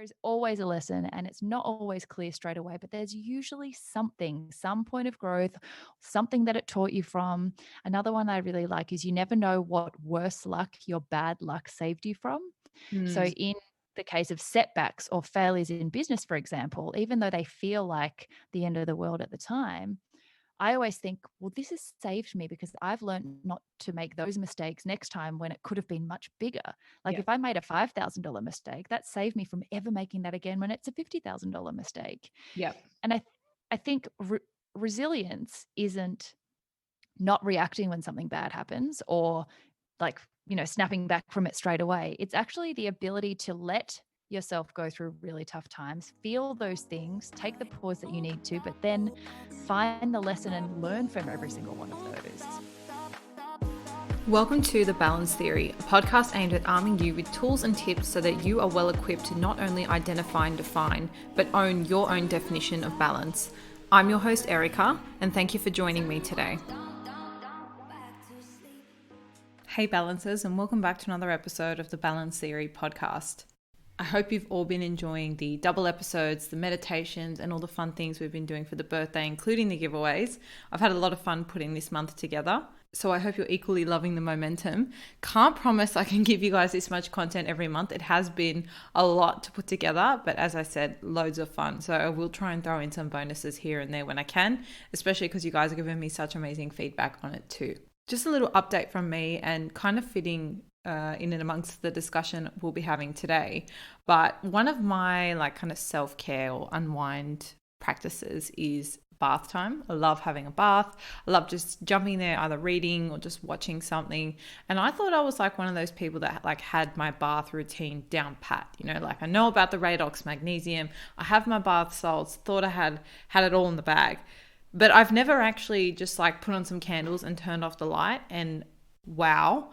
There is always a lesson, and it's not always clear straight away, but there's usually something, some point of growth, something that it taught you from. Another one I really like is you never know what worse luck your bad luck saved you from. So, Mm, in the case of setbacks or failures in business, for example, even though they feel like the end of the world at the time, I always think, well, this has saved me because I've learned not to make those mistakes next time when it could have been much bigger. Like yeah. if I made a $5,000 mistake, that saved me from ever making that again when it's a $50,000 mistake. Yeah. And I think resilience isn't not reacting when something bad happens or like, snapping back from it straight away. It's actually the ability to let yourself go through really tough times, feel those things, take the pause that you need to, but then find the lesson and learn from every single one of those. Welcome to The Balance Theory, a podcast aimed at arming you with tools and tips so that you are well equipped to not only identify and define, but own your own definition of balance. I'm your host, Erica, and thank you for joining me today. Hey balancers, and welcome back to another episode of the Balance Theory podcast. I hope you've all been enjoying the double episodes, the meditations, and all the fun things we've been doing for the birthday, including the giveaways. I've had a lot of fun putting this month together, so I hope you're equally loving the momentum. Can't promise I can give you guys this much content every month. It has been a lot to put together, but as I said, loads of fun. So I will try and throw in some bonuses here and there when I can, especially because you guys are giving me such amazing feedback on it too. Just a little update from me and kind of fitting in and amongst the discussion we'll be having today. But one of my kind of self-care or unwind practices is bath time. I love having a bath. I love just jumping there, either reading or just watching something. And I thought I was one of those people that had my bath routine down pat. I know about the redox magnesium. I have my bath salts. Thought I had it all in the bag. But I've never actually just put on some candles and turned off the light and wow,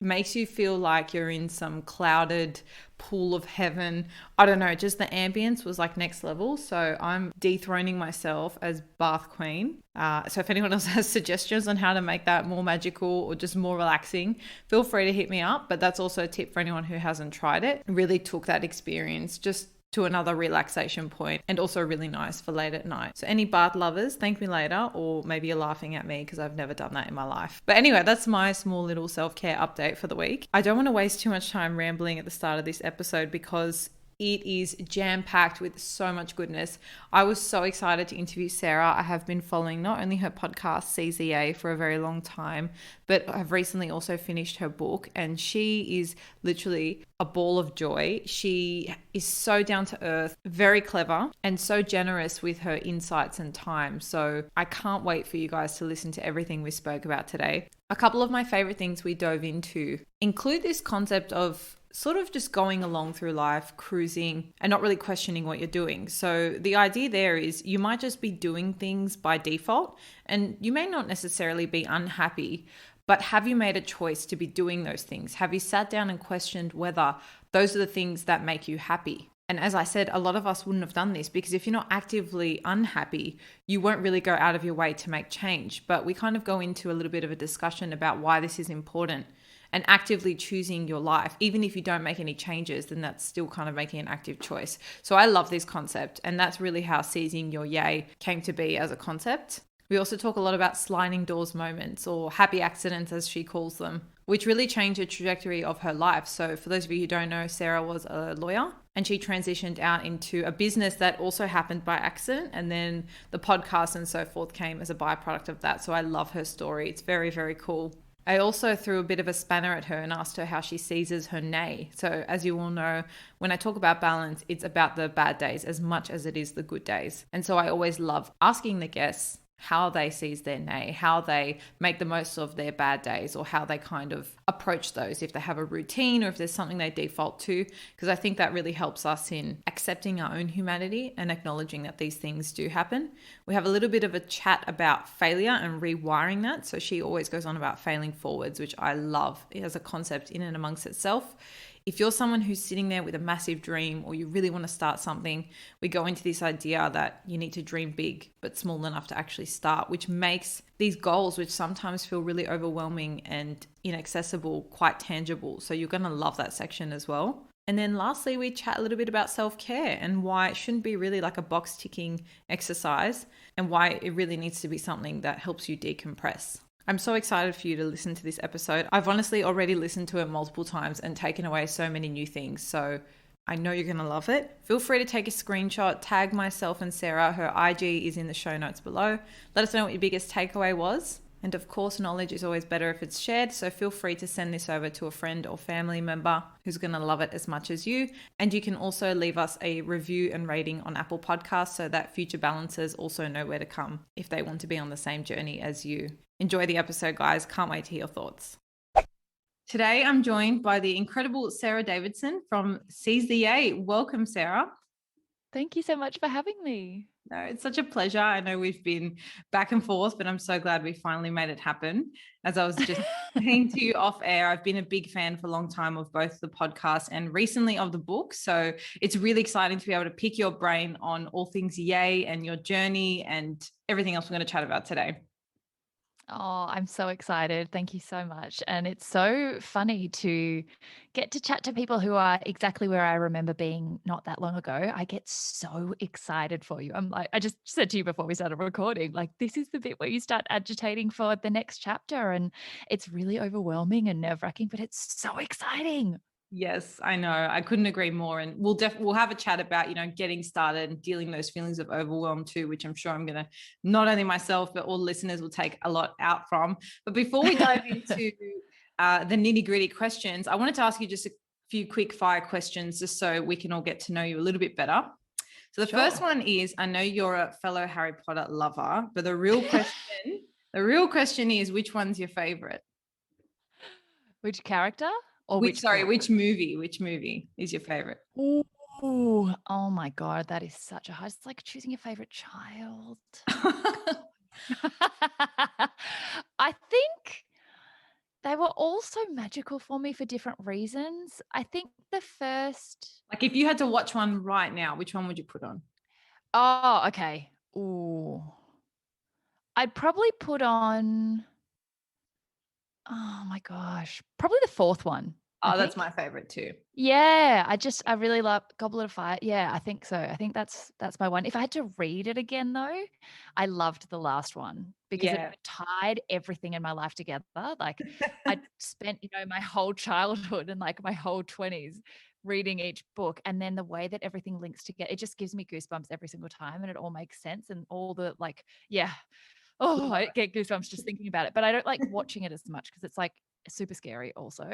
makes you feel like you're in some clouded pool of heaven. I don't know, just the ambience was next level. So I'm dethroning myself as bath queen. So if anyone else has suggestions on how to make that more magical or just more relaxing, feel free to hit me up. But that's also a tip for anyone who hasn't tried it. Really took that experience just to another relaxation point, and also really nice for late at night. So any bath lovers, thank me later, or maybe you're laughing at me because I've never done that in my life. But anyway, that's my small little self-care update for the week. I don't want to waste too much time rambling at the start of this episode because it is jam-packed with so much goodness. I was so excited to interview Sarah. I have been following not only her podcast, CZA, for a very long time, but I've recently also finished her book, and she is literally a ball of joy. She is so down to earth, very clever, and so generous with her insights and time. So I can't wait for you guys to listen to everything we spoke about today. A couple of my favorite things we dove into include this concept of sort of just going along through life, cruising, and not really questioning what you're doing. So the idea there is you might just be doing things by default, and you may not necessarily be unhappy, but have you made a choice to be doing those things? Have you sat down and questioned whether those are the things that make you happy? And as I said, a lot of us wouldn't have done this because if you're not actively unhappy, you won't really go out of your way to make change. But we kind of go into a little bit of a discussion about why this is important. And actively choosing your life, even if you don't make any changes, then that's still kind of making an active choice. So I love this concept, and that's really how seizing your yay came to be as a concept. We also talk a lot about sliding doors moments, or happy accidents as she calls them, which really changed the trajectory of her life. So for those of you who don't know, Sarah was a lawyer, and she transitioned out into a business that also happened by accident. And then the podcast and so forth came as a byproduct of that. So I love her story. It's very, very cool. I also threw a bit of a spanner at her and asked her how she seizes her nay. So as you all know, when I talk about balance, it's about the bad days as much as it is the good days. And so I always love asking the guests how they seize their nay, how they make the most of their bad days, or how they kind of approach those, if they have a routine or if there's something they default to, because I think that really helps us in accepting our own humanity and acknowledging that these things do happen. We have a little bit of a chat about failure and rewiring that. So she always goes on about failing forwards, which I love. It has a concept in and amongst itself. If you're someone who's sitting there with a massive dream or you really want to start something, we go into this idea that you need to dream big but small enough to actually start, which makes these goals, which sometimes feel really overwhelming and inaccessible, quite tangible. So you're going to love that section as well. And then lastly, we chat a little bit about self-care and why it shouldn't be really like a box ticking exercise and why it really needs to be something that helps you decompress. I'm so excited for you to listen to this episode. I've honestly already listened to it multiple times and taken away so many new things. So I know you're going to love it. Feel free to take a screenshot, tag myself and Sarah. Her IG is in the show notes below. Let us know what your biggest takeaway was. And of course, knowledge is always better if it's shared. So feel free to send this over to a friend or family member who's going to love it as much as you. And you can also leave us a review and rating on Apple Podcasts so that future balancers also know where to come if they want to be on the same journey as you. Enjoy the episode, guys. Can't wait to hear your thoughts. Today, I'm joined by the incredible Sarah Davidson from Seize the Yay. Welcome, Sarah. Thank you so much for having me. No, it's such a pleasure. I know we've been back and forth, but I'm so glad we finally made it happen. As I was just saying to you off air, I've been a big fan for a long time of both the podcast and recently of the book. So it's really exciting to be able to pick your brain on all things Yay and your journey and everything else we're going to chat about today. Oh, I'm so excited. Thank you so much. And it's so funny to get to chat to people who are exactly where I remember being not that long ago. I get so excited for you. I'm like, I just said to you before we started recording, like, this is the bit where you start agitating for the next chapter. And it's really overwhelming and nerve-wracking, but it's so exciting. Yes, I know. I couldn't agree more. And we'll have a chat about, getting started and dealing those feelings of overwhelm too, which I'm sure I'm going to, not only myself, but all listeners will take a lot out from. But before we dive into the nitty gritty questions, I wanted to ask you just a few quick fire questions just so we can all get to know you a little bit better. So the first one is, I know you're a fellow Harry Potter lover, but the real question is, which one's your favorite? Which character? Or which movie is your favorite? Ooh, oh my God, that is such a hard. It's like choosing your favorite child. I think they were all so magical for me for different reasons. I think the first. Like if you had to watch one right now, which one would you put on? Oh, okay. Ooh. I'd probably put on. Oh my gosh, probably the fourth one. Oh, that's my favorite too. Yeah, I really love Goblet of Fire. Yeah, I think so. I think that's my one. If I had to read it again though, I loved the last one because it tied everything in my life together. Like I spent, my whole childhood and like my whole 20s reading each book, and then the way that everything links together, it just gives me goosebumps every single time, and it all makes sense, and all the oh, I get goosebumps just thinking about it. But I don't like watching it as much because it's like super scary also.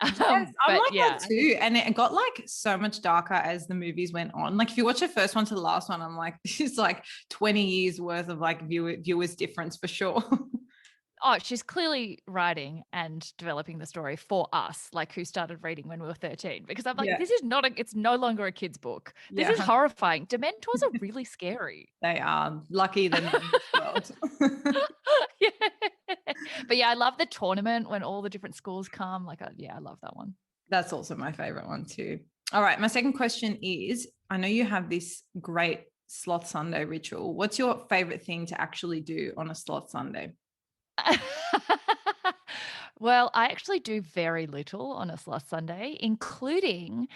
Yes, I'm like that too. And it got like so much darker as the movies went on. Like if you watch the first one to the last one, I'm like, this is like 20 years worth of like viewers difference for sure. Oh, she's clearly writing and developing the story for us, like who started reading when we were 13. Because I'm like, this is it's no longer a kid's book. This is horrifying. Dementors are really scary. They are. Lucky than in this world. Yeah. But yeah, I love the tournament when all the different schools come. Like, I love that one. That's also my favorite one too. All right. My second question is, I know you have this great Sloth Sunday ritual. What's your favorite thing to actually do on a Sloth Sunday? Well, I actually do very little on a Sloth Sunday, including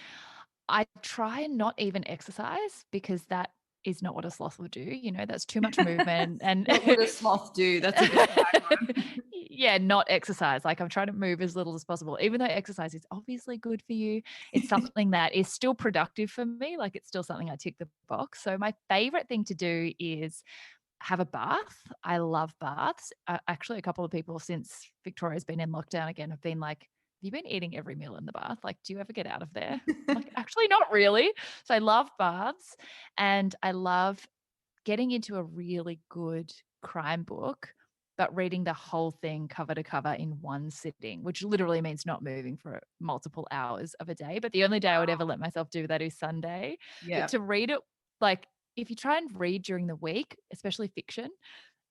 I try and not even exercise because that is not what a sloth will do. That's too much movement. And what would a sloth do? That's a good tagline. Yeah, not exercise. Like I'm trying to move as little as possible, even though exercise is obviously good for you. It's something that is still productive for me. Like it's still something I tick the box. So my favorite thing to do is have a bath. I love baths. Actually, a couple of people since Victoria's been in lockdown again have been like, have you been eating every meal in the bath? Like, do you ever get out of there? I'm like, actually, not really. So I love baths, and I love getting into a really good crime book, but reading the whole thing cover to cover in one sitting, which literally means not moving for multiple hours of a day. But the only day I would ever let myself do that is Sunday. Yeah. But to read it, like if you try and read during the week, especially fiction,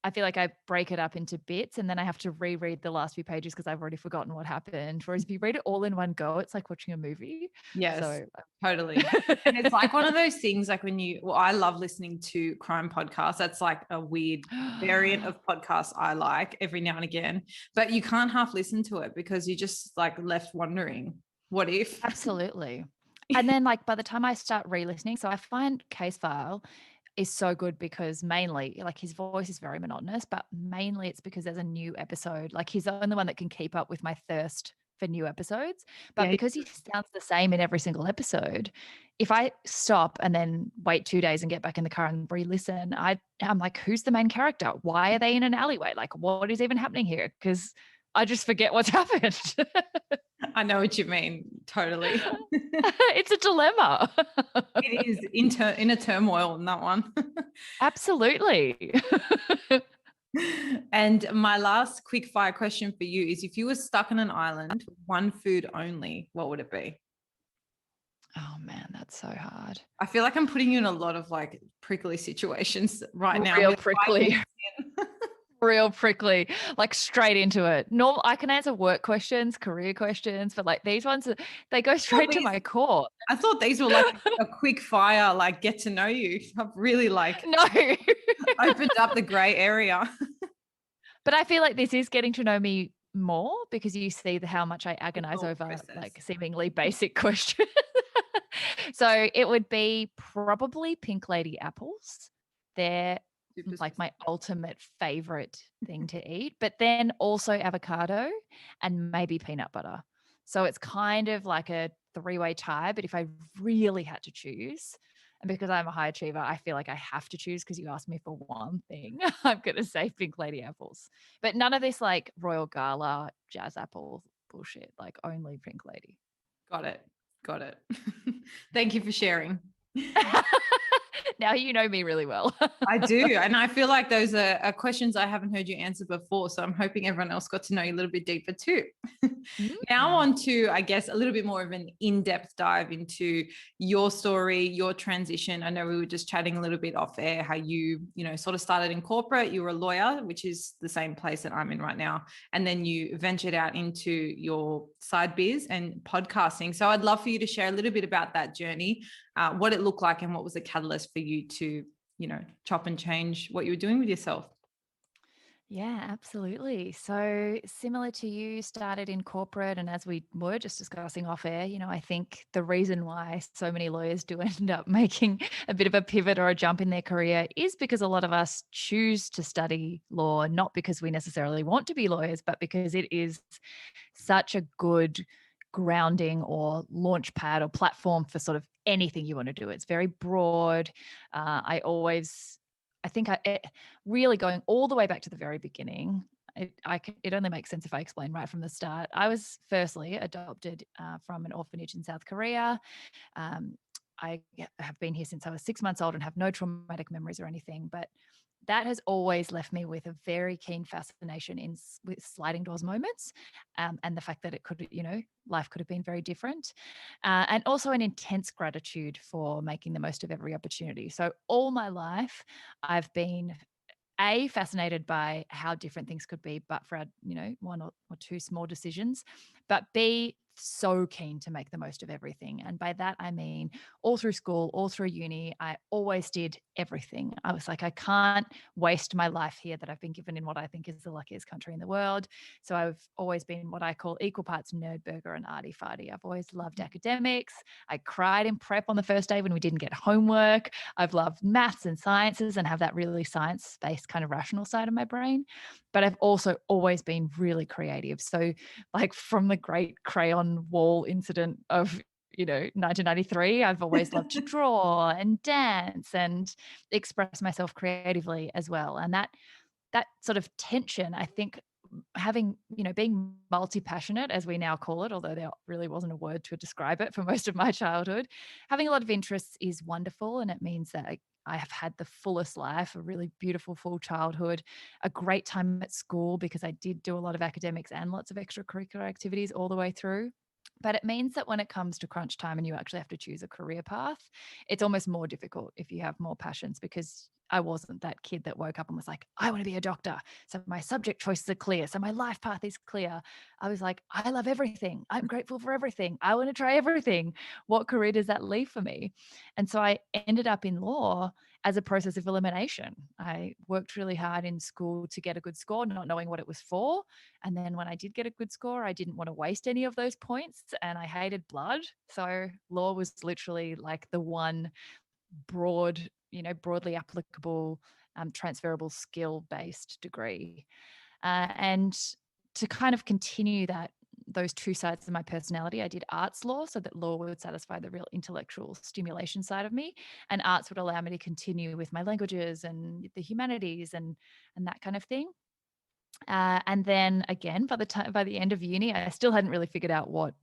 I feel like I break it up into bits and then I have to reread the last few pages because I've already forgotten what happened. Whereas if you read it all in one go, it's like watching a movie. Yes, so, totally. And it's like one of those things like I love listening to crime podcasts. That's like a weird variant of podcasts I like every now and again, but you can't half listen to it because you just like left wondering, what if? Absolutely. And then like by the time I start re-listening, so I find Case File is so good because mainly like his voice is very monotonous, but mainly it's because there's a new episode. Like he's the only one that can keep up with my thirst for new episodes. But Yeah. because he sounds the same in every single episode, if I stop and then wait 2 days and get back in the car and re-listen, I'm like, who's the main character? Why are they in an alleyway? Like, what is even happening here? Because I just forget what's happened. I know what you mean. Totally. It's a dilemma. It is in a turmoil in that one. Absolutely. And my last quick fire question for you is, if you were stuck on an island with one food only, what would it be? Oh man, that's so hard. I feel like I'm putting you in a lot of like prickly situations right now. Real We're 5 prickly. minutes in. Real prickly, like straight into it. Normal, I can answer work questions, career questions, but like these ones, they go Well, straight to my core. I thought these were like a quick fire, like get to know you. I've really like No. opened up the gray area. But I feel like this is getting to know me more because you see how much I The agonize thought over process. like seemingly basic questions. So it would be probably pink lady apples. They're Super like my specific. ultimate favorite thing to eat, but then also avocado and maybe peanut butter. So it's kind of like a three-way tie, but if I really had to choose, and because I'm a high achiever, I feel like I have to choose because you asked me for one thing. I'm going to say pink lady apples, but none of this like Royal Gala jazz apple bullshit, like only pink lady. Got it. Got it. Thank you for sharing. Now you know me really well. I do. And I feel like those are questions I haven't heard you answer before. So I'm hoping everyone else got to know you a little bit deeper too. Now Mm. on to, I guess, a little bit more of an in-depth dive into your story, your transition. I know we were just chatting a little bit off air, how you sort of started in corporate. You were a lawyer, which is the same place that I'm in right now. And then you ventured out into your side biz and podcasting. So I'd love for you to share a little bit about that journey, what it looked like and what was the catalyst for you to chop and change what you were doing with yourself. Yeah, absolutely. So similar to you, started in corporate, and as we were just discussing off air, I think the reason why so many lawyers do end up making a bit of a pivot or a jump in their career is because a lot of us choose to study law, not because we necessarily want to be lawyers, but because it is such a good grounding or launch pad or platform for sort of anything you want to do. It's very broad. I think really going all the way back to the very beginning. It only makes sense if I explain right from the start. I was firstly adopted from an orphanage in South Korea. Um, I have been here since I was 6 months old and have no traumatic memories or anything, but that has always left me with a very keen fascination with sliding doors moments, and the fact that it could, life could have been very different, and also an intense gratitude for making the most of every opportunity. So all my life, I've been fascinated by how different things could be, but for our, one or two small decisions, but B, so keen to make the most of everything. And by that, I mean, all through school, all through uni, I always did everything. I was like, I can't waste my life here that I've been given in what I think is the luckiest country in the world. So I've always been what I call equal parts nerd burger and arty farty. I've always loved academics. I cried in prep on the first day when we didn't get homework. I've loved maths and sciences and have that really science-based kind of rational side of my brain. But I've also always been really creative. So like from the great crayon wall incident of 1993, I've always loved to draw and dance and express myself creatively as well. And that sort of tension, I think, having, being multi-passionate, as we now call it, although there really wasn't a word to describe it for most of my childhood, having a lot of interests is wonderful. And it means that I have had the fullest life, a really beautiful full childhood, a great time at school because I did do a lot of academics and lots of extracurricular activities all the way through. But it means that when it comes to crunch time and you actually have to choose a career path, it's almost more difficult if you have more passions because I wasn't that kid that woke up and was like, I want to be a doctor. So my subject choices are clear. So my life path is clear. I was like, I love everything. I'm grateful for everything. I want to try everything. What career does that leave for me? And so I ended up in law as a process of elimination. I worked really hard in school to get a good score, not knowing what it was for. And then when I did get a good score, I didn't want to waste any of those points and I hated blood. So law was literally like the one broadly applicable, transferable skill based degree. And to kind of continue those two sides of my personality, I did arts law so that law would satisfy the real intellectual stimulation side of me, and arts would allow me to continue with my languages and the humanities and that kind of thing. And then again, by the end of uni, I still hadn't really figured out what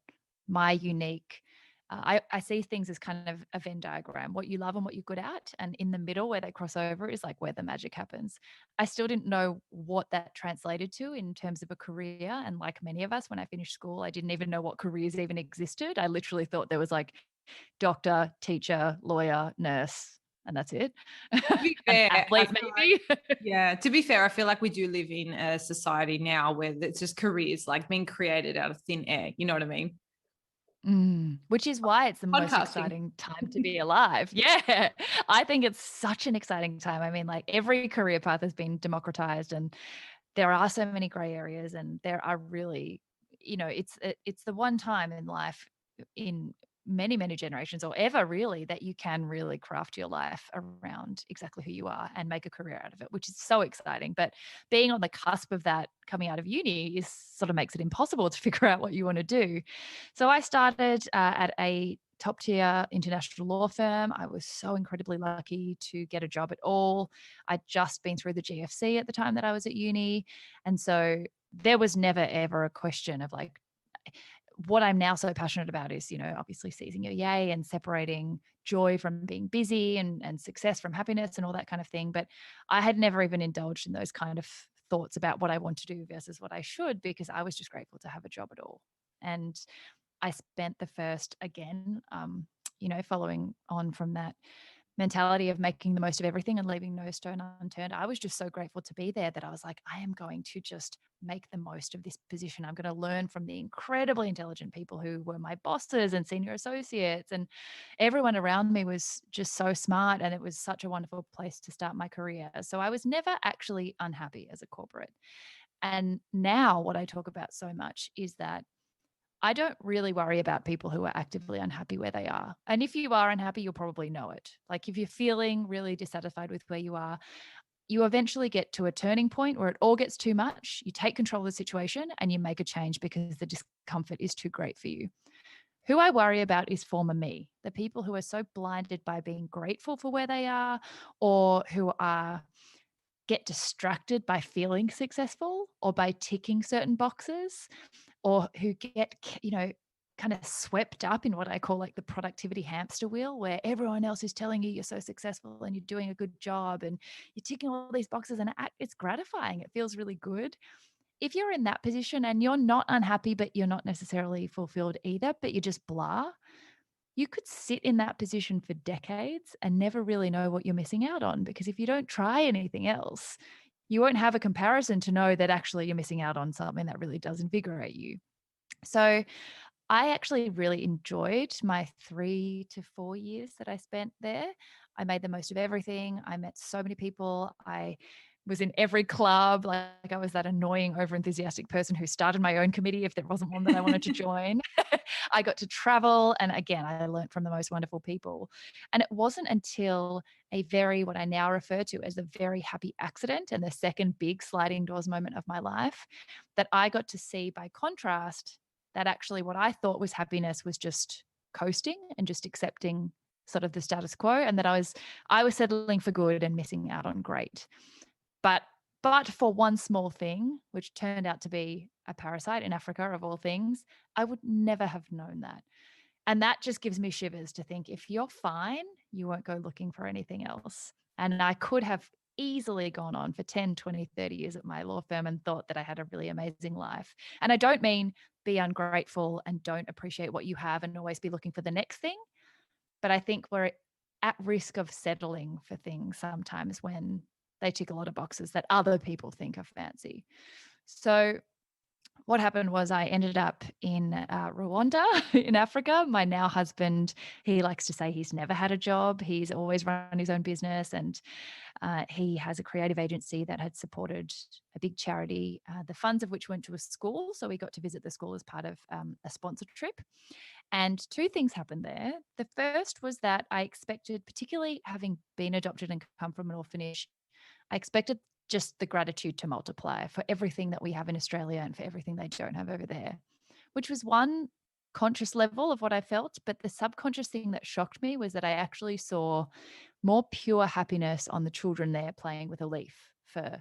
my unique. I see things as kind of a Venn diagram, what you love and what you're good at, and in the middle where they cross over is like where the magic happens. I still didn't know what that translated to in terms of a career, and like many of us, when I finished school, I didn't even know what careers even existed. I literally thought there was like doctor, teacher, lawyer, nurse, and that's it. To be An fair, I athlete, feel like, maybe. yeah, to be fair, I feel like we do live in a society now where it's just careers like being created out of thin air. You know what I mean? Which is why it's the most Podcasting. exciting time to be alive. Yeah. I think it's such an exciting time. I mean, like every career path has been democratized and there are so many gray areas and there are really, it's the one time in life in many, many generations or ever really that you can really craft your life around exactly who you are and make a career out of it, which is so exciting. But being on the cusp of that coming out of uni is sort of makes it impossible to figure out what you want to do. So I started at a top tier international law firm. I was so incredibly lucky to get a job at all. I'd just been through the GFC at the time that I was at uni. And so there was never ever a question of like, what I'm now so passionate about is, obviously seizing your yay and separating joy from being busy and success from happiness and all that kind of thing. But I had never even indulged in those kind of thoughts about what I want to do versus what I should, because I was just grateful to have a job at all. And I spent the first, again, following on from that mentality of making the most of everything and leaving no stone unturned. I was just so grateful to be there that I was like, I am going to just make the most of this position. I'm going to learn from the incredibly intelligent people who were my bosses and senior associates. And everyone around me was just so smart. And it was such a wonderful place to start my career. So I was never actually unhappy as a corporate. And now what I talk about so much is that I don't really worry about people who are actively unhappy where they are. And if you are unhappy, you'll probably know it. Like if you're feeling really dissatisfied with where you are, you eventually get to a turning point where it all gets too much. You take control of the situation and you make a change because the discomfort is too great for you. Who I worry about is former me, the people who are so blinded by being grateful for where they are or who are get distracted by feeling successful or by ticking certain boxes or who get, kind of swept up in what I call like the productivity hamster wheel, where everyone else is telling you you're so successful and you're doing a good job and you're ticking all these boxes and it's gratifying. It feels really good. If you're in that position and you're not unhappy, but you're not necessarily fulfilled either, but you're just blah, you could sit in that position for decades and never really know what you're missing out on. Because if you don't try anything else, you won't have a comparison to know that actually you're missing out on something that really does invigorate you. So I actually really enjoyed my 3 to 4 years that I spent there. I made the most of everything. I met so many people. I was in every club. Like I was that annoying, overenthusiastic person who started my own committee if there wasn't one that I wanted to join. I got to travel. And again, I learned from the most wonderful people. And it wasn't until what I now refer to as a very happy accident and the second big sliding doors moment of my life, that I got to see by contrast that actually what I thought was happiness was just coasting and just accepting sort of the status quo, and that I was settling for good and missing out on great. But for one small thing, which turned out to be a parasite in Africa of all things, I would never have known that. And that just gives me shivers to think if you're fine, you won't go looking for anything else. And I could have easily gone on for 10, 20, 30 years at my law firm and thought that I had a really amazing life. And I don't mean be ungrateful and don't appreciate what you have and always be looking for the next thing. But I think we're at risk of settling for things sometimes when they tick a lot of boxes that other people think are fancy. So what happened was I ended up in Rwanda in Africa. My now husband, he likes to say he's never had a job. He's always run his own business, and he has a creative agency that had supported a big charity, the funds of which went to a school. So we got to visit the school as part of a sponsored trip. And two things happened there. The first was that I expected, particularly having been adopted and come from an orphanage, I expected just the gratitude to multiply for everything that we have in Australia and for everything they don't have over there, which was one conscious level of what I felt. But the subconscious thing that shocked me was that I actually saw more pure happiness on the children there playing with a leaf for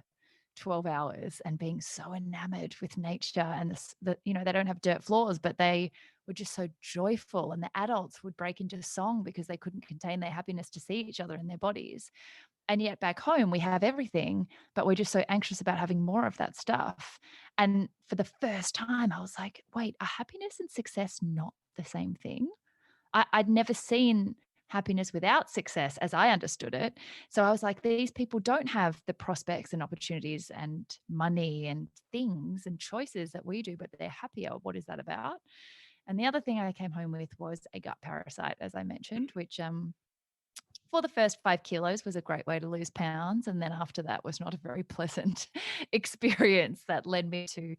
12 hours and being so enamored with nature. And they don't have dirt floors, but they were just so joyful. And the adults would break into song because they couldn't contain their happiness to see each other in their bodies. And yet back home, we have everything, but we're just so anxious about having more of that stuff. And for the first time, I was like, wait, are happiness and success not the same thing? I'd never seen happiness without success as I understood it. So I was like, these people don't have the prospects and opportunities and money and things and choices that we do, but they're happier. What is that about? And the other thing I came home with was a gut parasite, as I mentioned, which for the first 5 kilos was a great way to lose pounds. And then after that was not a very pleasant experience that led me to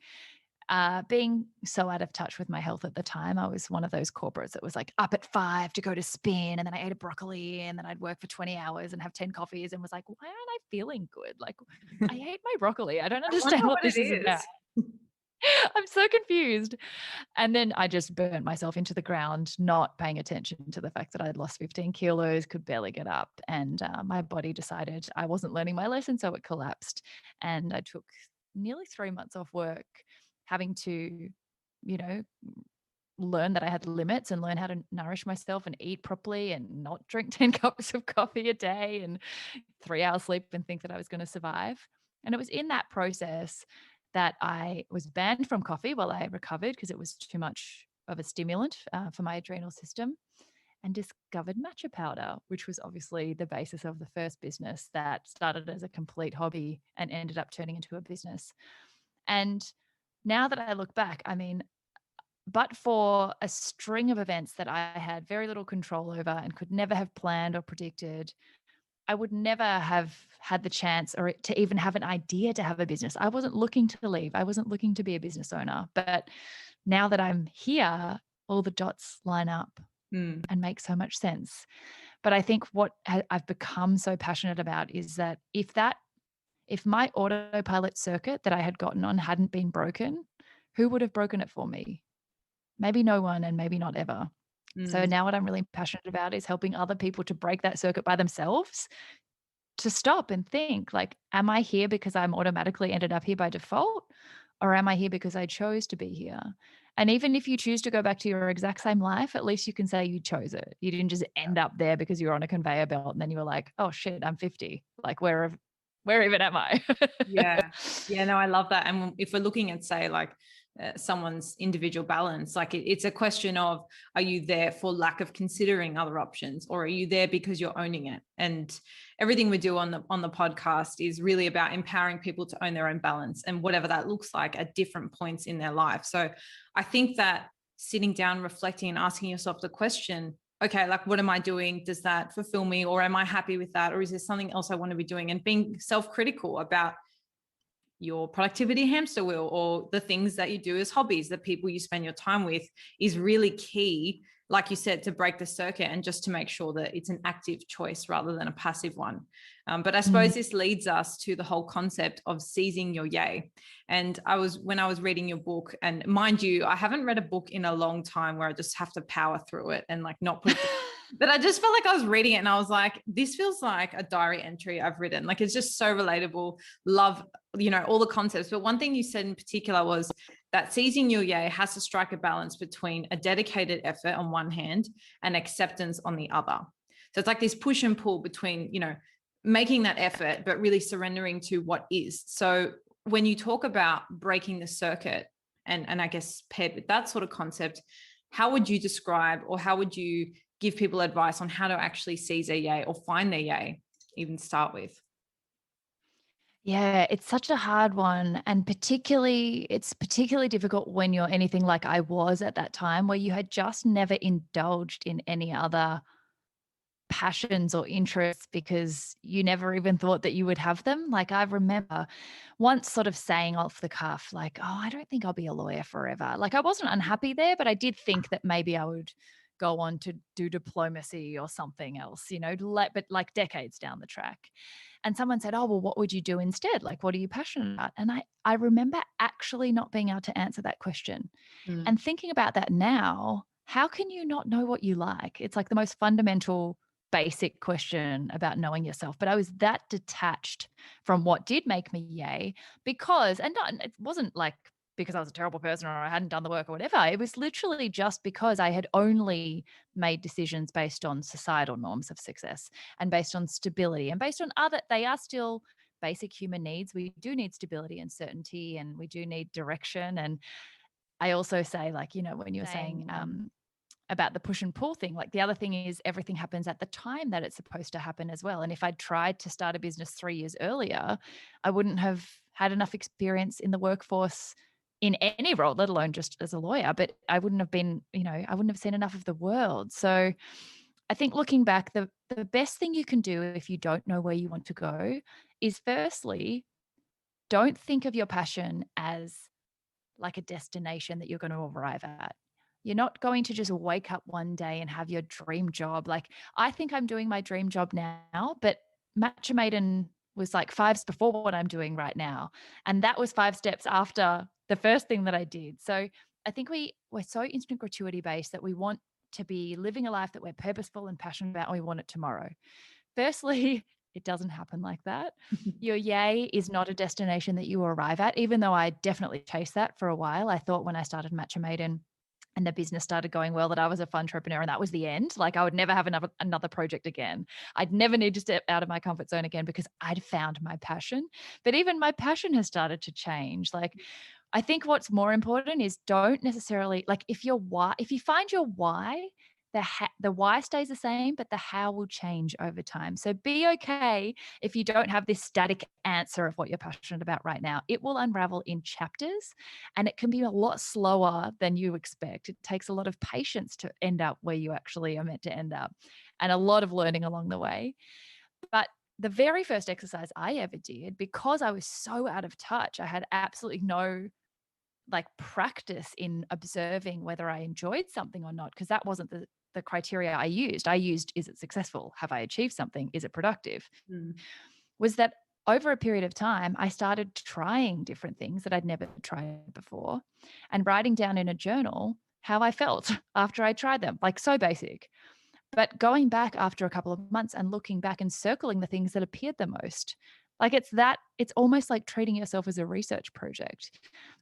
being so out of touch with my health at the time. I was one of those corporates that was like up at 5 to go to spin. And then I ate a broccoli and then I'd work for 20 hours and have 10 coffees and was like, why aren't I feeling good? Like I ate my broccoli. I don't I wonder understand what what it this is about. is. I'm so confused. And then I just burnt myself into the ground, not paying attention to the fact that I'd lost 15 kilos, could barely get up. And my body decided I wasn't learning my lesson. So it collapsed. And I took nearly 3 months off work, having to, you know, learn that I had limits and learn how to nourish myself and eat properly and not drink 10 cups of coffee a day and 3 hours sleep and think that I was going to survive. And it was in that process that I was banned from coffee while I recovered because it was too much of a stimulant for my adrenal system, and discovered matcha powder, which was obviously the basis of the first business that started as a complete hobby and ended up turning into a business. And now that I look back, I mean, but for a string of events that I had very little control over and could never have planned or predicted, I would never have had the chance or to even have an idea to have a business. I wasn't looking to leave. I wasn't looking to be a business owner. But now that I'm here, all the dots line up and make so much sense. But I think what I've become so passionate about is that if my autopilot circuit that I had gotten on hadn't been broken, who would have broken it for me? Maybe no one, and maybe not ever. So now what I'm really passionate about is helping other people to break that circuit by themselves, to stop and think like, am I here because I'm automatically ended up here by default? Or am I here because I chose to be here? And even if you choose to go back to your exact same life, at least you can say you chose it. You didn't just end up there because you were on a conveyor belt and then you were like, oh shit, I'm 50. Like where even am I? Yeah. Yeah, no, I love that. And if we're looking at, say, like someone's individual balance, like it's a question of, are you there for lack of considering other options, or are you there because you're owning it? And everything we do on the podcast is really about empowering people to own their own balance, and whatever that looks like at different points in their life. So I think that sitting down, reflecting and asking yourself the question, okay, like what am I doing? Does that fulfill me? Or am I happy with that? Or is there something else I want to be doing? And being self-critical about your productivity hamster wheel or the things that you do as hobbies, the people you spend your time with, is really key, like you said, to break the circuit and just to make sure that it's an active choice rather than a passive one. But I suppose this leads us to the whole concept of seizing your yay. And when I was reading your book, and mind you, I haven't read a book in a long time where I just have to power through it and like not put it but I just felt like I was reading it and I was like, this feels like a diary entry I've written. Like, it's just so relatable. Love, all the concepts. But one thing you said in particular was that seizing your yay has to strike a balance between a dedicated effort on one hand and acceptance on the other. So it's like this push and pull between, making that effort, but really surrendering to what is. So when you talk about breaking the circuit and I guess paired with that sort of concept, how would you describe, or how would you give people advice on how to actually seize their yay or find their yay, even start with? Yeah, it's such a hard one. And it's particularly difficult when you're anything like I was at that time, where you had just never indulged in any other passions or interests because you never even thought that you would have them. Like I remember once sort of saying off the cuff, like, oh, I don't think I'll be a lawyer forever. Like I wasn't unhappy there, but I did think that maybe I would go on to do diplomacy or something else, but like decades down the track. And someone said, oh, well, what would you do instead? Like, what are you passionate about? And I remember actually not being able to answer that question. Mm. And thinking about that now, how can you not know what you like? It's like the most fundamental, basic question about knowing yourself. But I was that detached from what did make me yay it wasn't like because I was a terrible person or I hadn't done the work or whatever. It was literally just because I had only made decisions based on societal norms of success and based on stability and based on they are still basic human needs. We do need stability and certainty and we do need direction. And I also say, like, when you were saying about the push and pull thing, like the other thing is everything happens at the time that it's supposed to happen as well. And if I'd tried to start a business 3 years earlier, I wouldn't have had enough experience in the workforce in any role, let alone just as a lawyer. But I wouldn't have been, I wouldn't have seen enough of the world. So I think looking back, the best thing you can do if you don't know where you want to go is firstly, don't think of your passion as like a destination that you're going to arrive at. You're not going to just wake up one day and have your dream job. Like, I think I'm doing my dream job now, but Matcha Maiden was like 5 steps before what I'm doing right now. And that was 5 steps after the first thing that I did. So I think we're so instant gratuity based that we want to be living a life that we're purposeful and passionate about, and we want it tomorrow. Firstly, it doesn't happen like that. Your yay is not a destination that you arrive at, even though I definitely chased that for a while. I thought when I started Matcha Maiden and the business started going well that I was a fun entrepreneur and that was the end. Like I would never have another project again. I'd never need to step out of my comfort zone again because I'd found my passion. But even my passion has started to change. Like I think what's more important is don't necessarily like if you find your why, the why stays the same, but the how will change over time. So be okay if you don't have this static answer of what you're passionate about right now. It will unravel in chapters and it can be a lot slower than you expect. It takes a lot of patience to end up where you actually are meant to end up and a lot of learning along the way. But the very first exercise I ever did, because I was so out of touch, I had absolutely no like practice in observing whether I enjoyed something or not, because that wasn't the criteria I used. I used, is it successful? Have I achieved something? Is it productive? Mm. Was that over a period of time, I started trying different things that I'd never tried before and writing down in a journal how I felt after I tried them, like so basic. But going back after a couple of months and looking back and circling the things that appeared the most, like it's almost like treating yourself as a research project.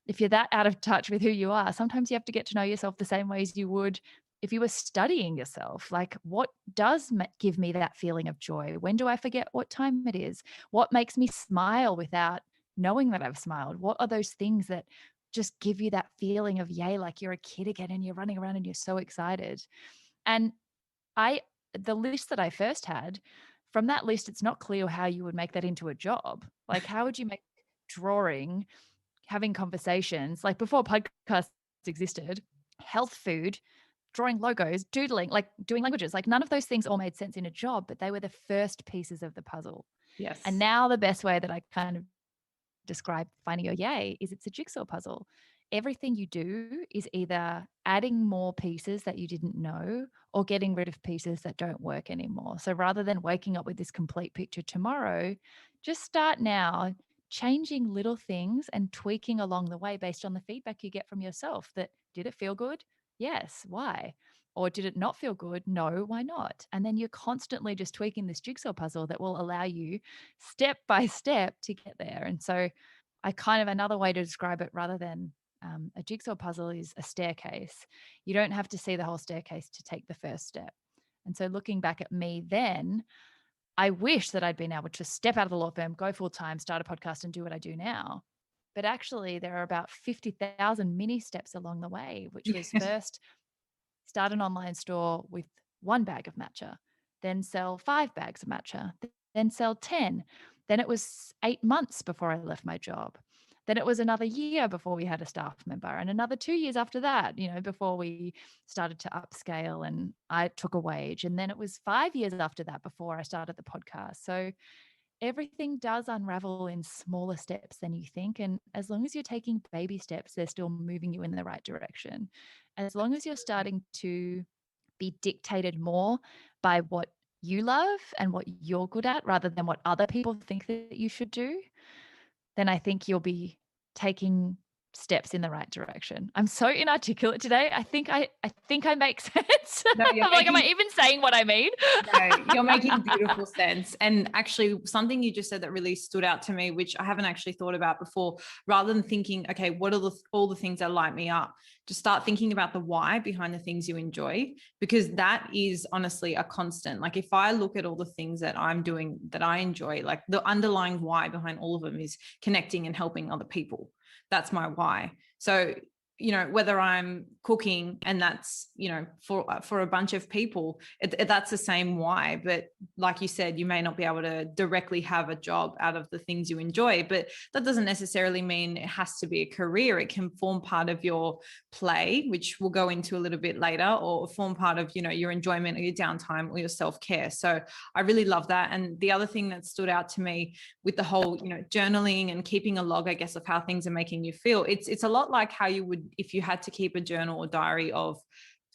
If you're that out of touch with who you are, sometimes you have to get to know yourself the same way as you would if you were studying yourself. Like, what does give me that feeling of joy? When do I forget what time it is? What makes me smile without knowing that I've smiled? What are those things that just give you that feeling of yay, like you're a kid again and you're running around and you're so excited? And I the list that I first had, from that list, it's not clear how you would make that into a job. Like, how would you make drawing, having conversations, like before podcasts existed, health food, drawing logos, doodling, like doing languages, like none of those things all made sense in a job, but they were the first pieces of the puzzle. And Yes. now the best way that I kind of describe finding your yay is it's a jigsaw puzzle. Everything you do is either adding more pieces that you didn't know or getting rid of pieces that don't work anymore. So rather than waking up with this complete picture tomorrow, just start now changing little things and tweaking along the way based on the feedback you get from yourself. That did it feel good? Yes. Why? Or did it not feel good? No, why not? And then you're constantly just tweaking this jigsaw puzzle that will allow you step by step to get there. And so another way to describe it rather than a jigsaw puzzle is a staircase. You don't have to see the whole staircase to take the first step. And so looking back at me then, I wish that I'd been able to step out of the law firm, go full time, start a podcast and do what I do now. But actually, there are about 50,000 mini steps along the way, which was Yeah. first start an online store with one bag of matcha, then sell 5 bags of matcha, then sell 10. Then it was 8 months before I left my job. Then it was another year before we had a staff member, and another 2 years after that, before we started to upscale and I took a wage. And then it was 5 years after that before I started the podcast. So everything does unravel in smaller steps than you think. And as long as you're taking baby steps, they're still moving you in the right direction. As long as you're starting to be dictated more by what you love and what you're good at rather than what other people think that you should do, then I think you'll be taking steps in the right direction. I'm so inarticulate today. I think I make sense. No, you're I'm like, am I making even saying what I mean? No, you're making beautiful sense. And actually, something you just said that really stood out to me, which I haven't actually thought about before, rather than thinking, okay, what are all the things that light me up? Just start thinking about the why behind the things you enjoy, because that is honestly a constant. Like if I look at all the things that I'm doing that I enjoy, like the underlying why behind all of them is connecting and helping other people. That's my why. So whether I'm cooking and that's, for a bunch of people, that's the same why. But like you said, you may not be able to directly have a job out of the things you enjoy, but that doesn't necessarily mean it has to be a career. It can form part of your play, which we'll go into a little bit later, or form part of, your enjoyment or your downtime or your self-care. So I really love that. And the other thing that stood out to me with the whole, journaling and keeping a log, I guess, of how things are making you feel, it's a lot like how you would if you had to keep a journal or diary of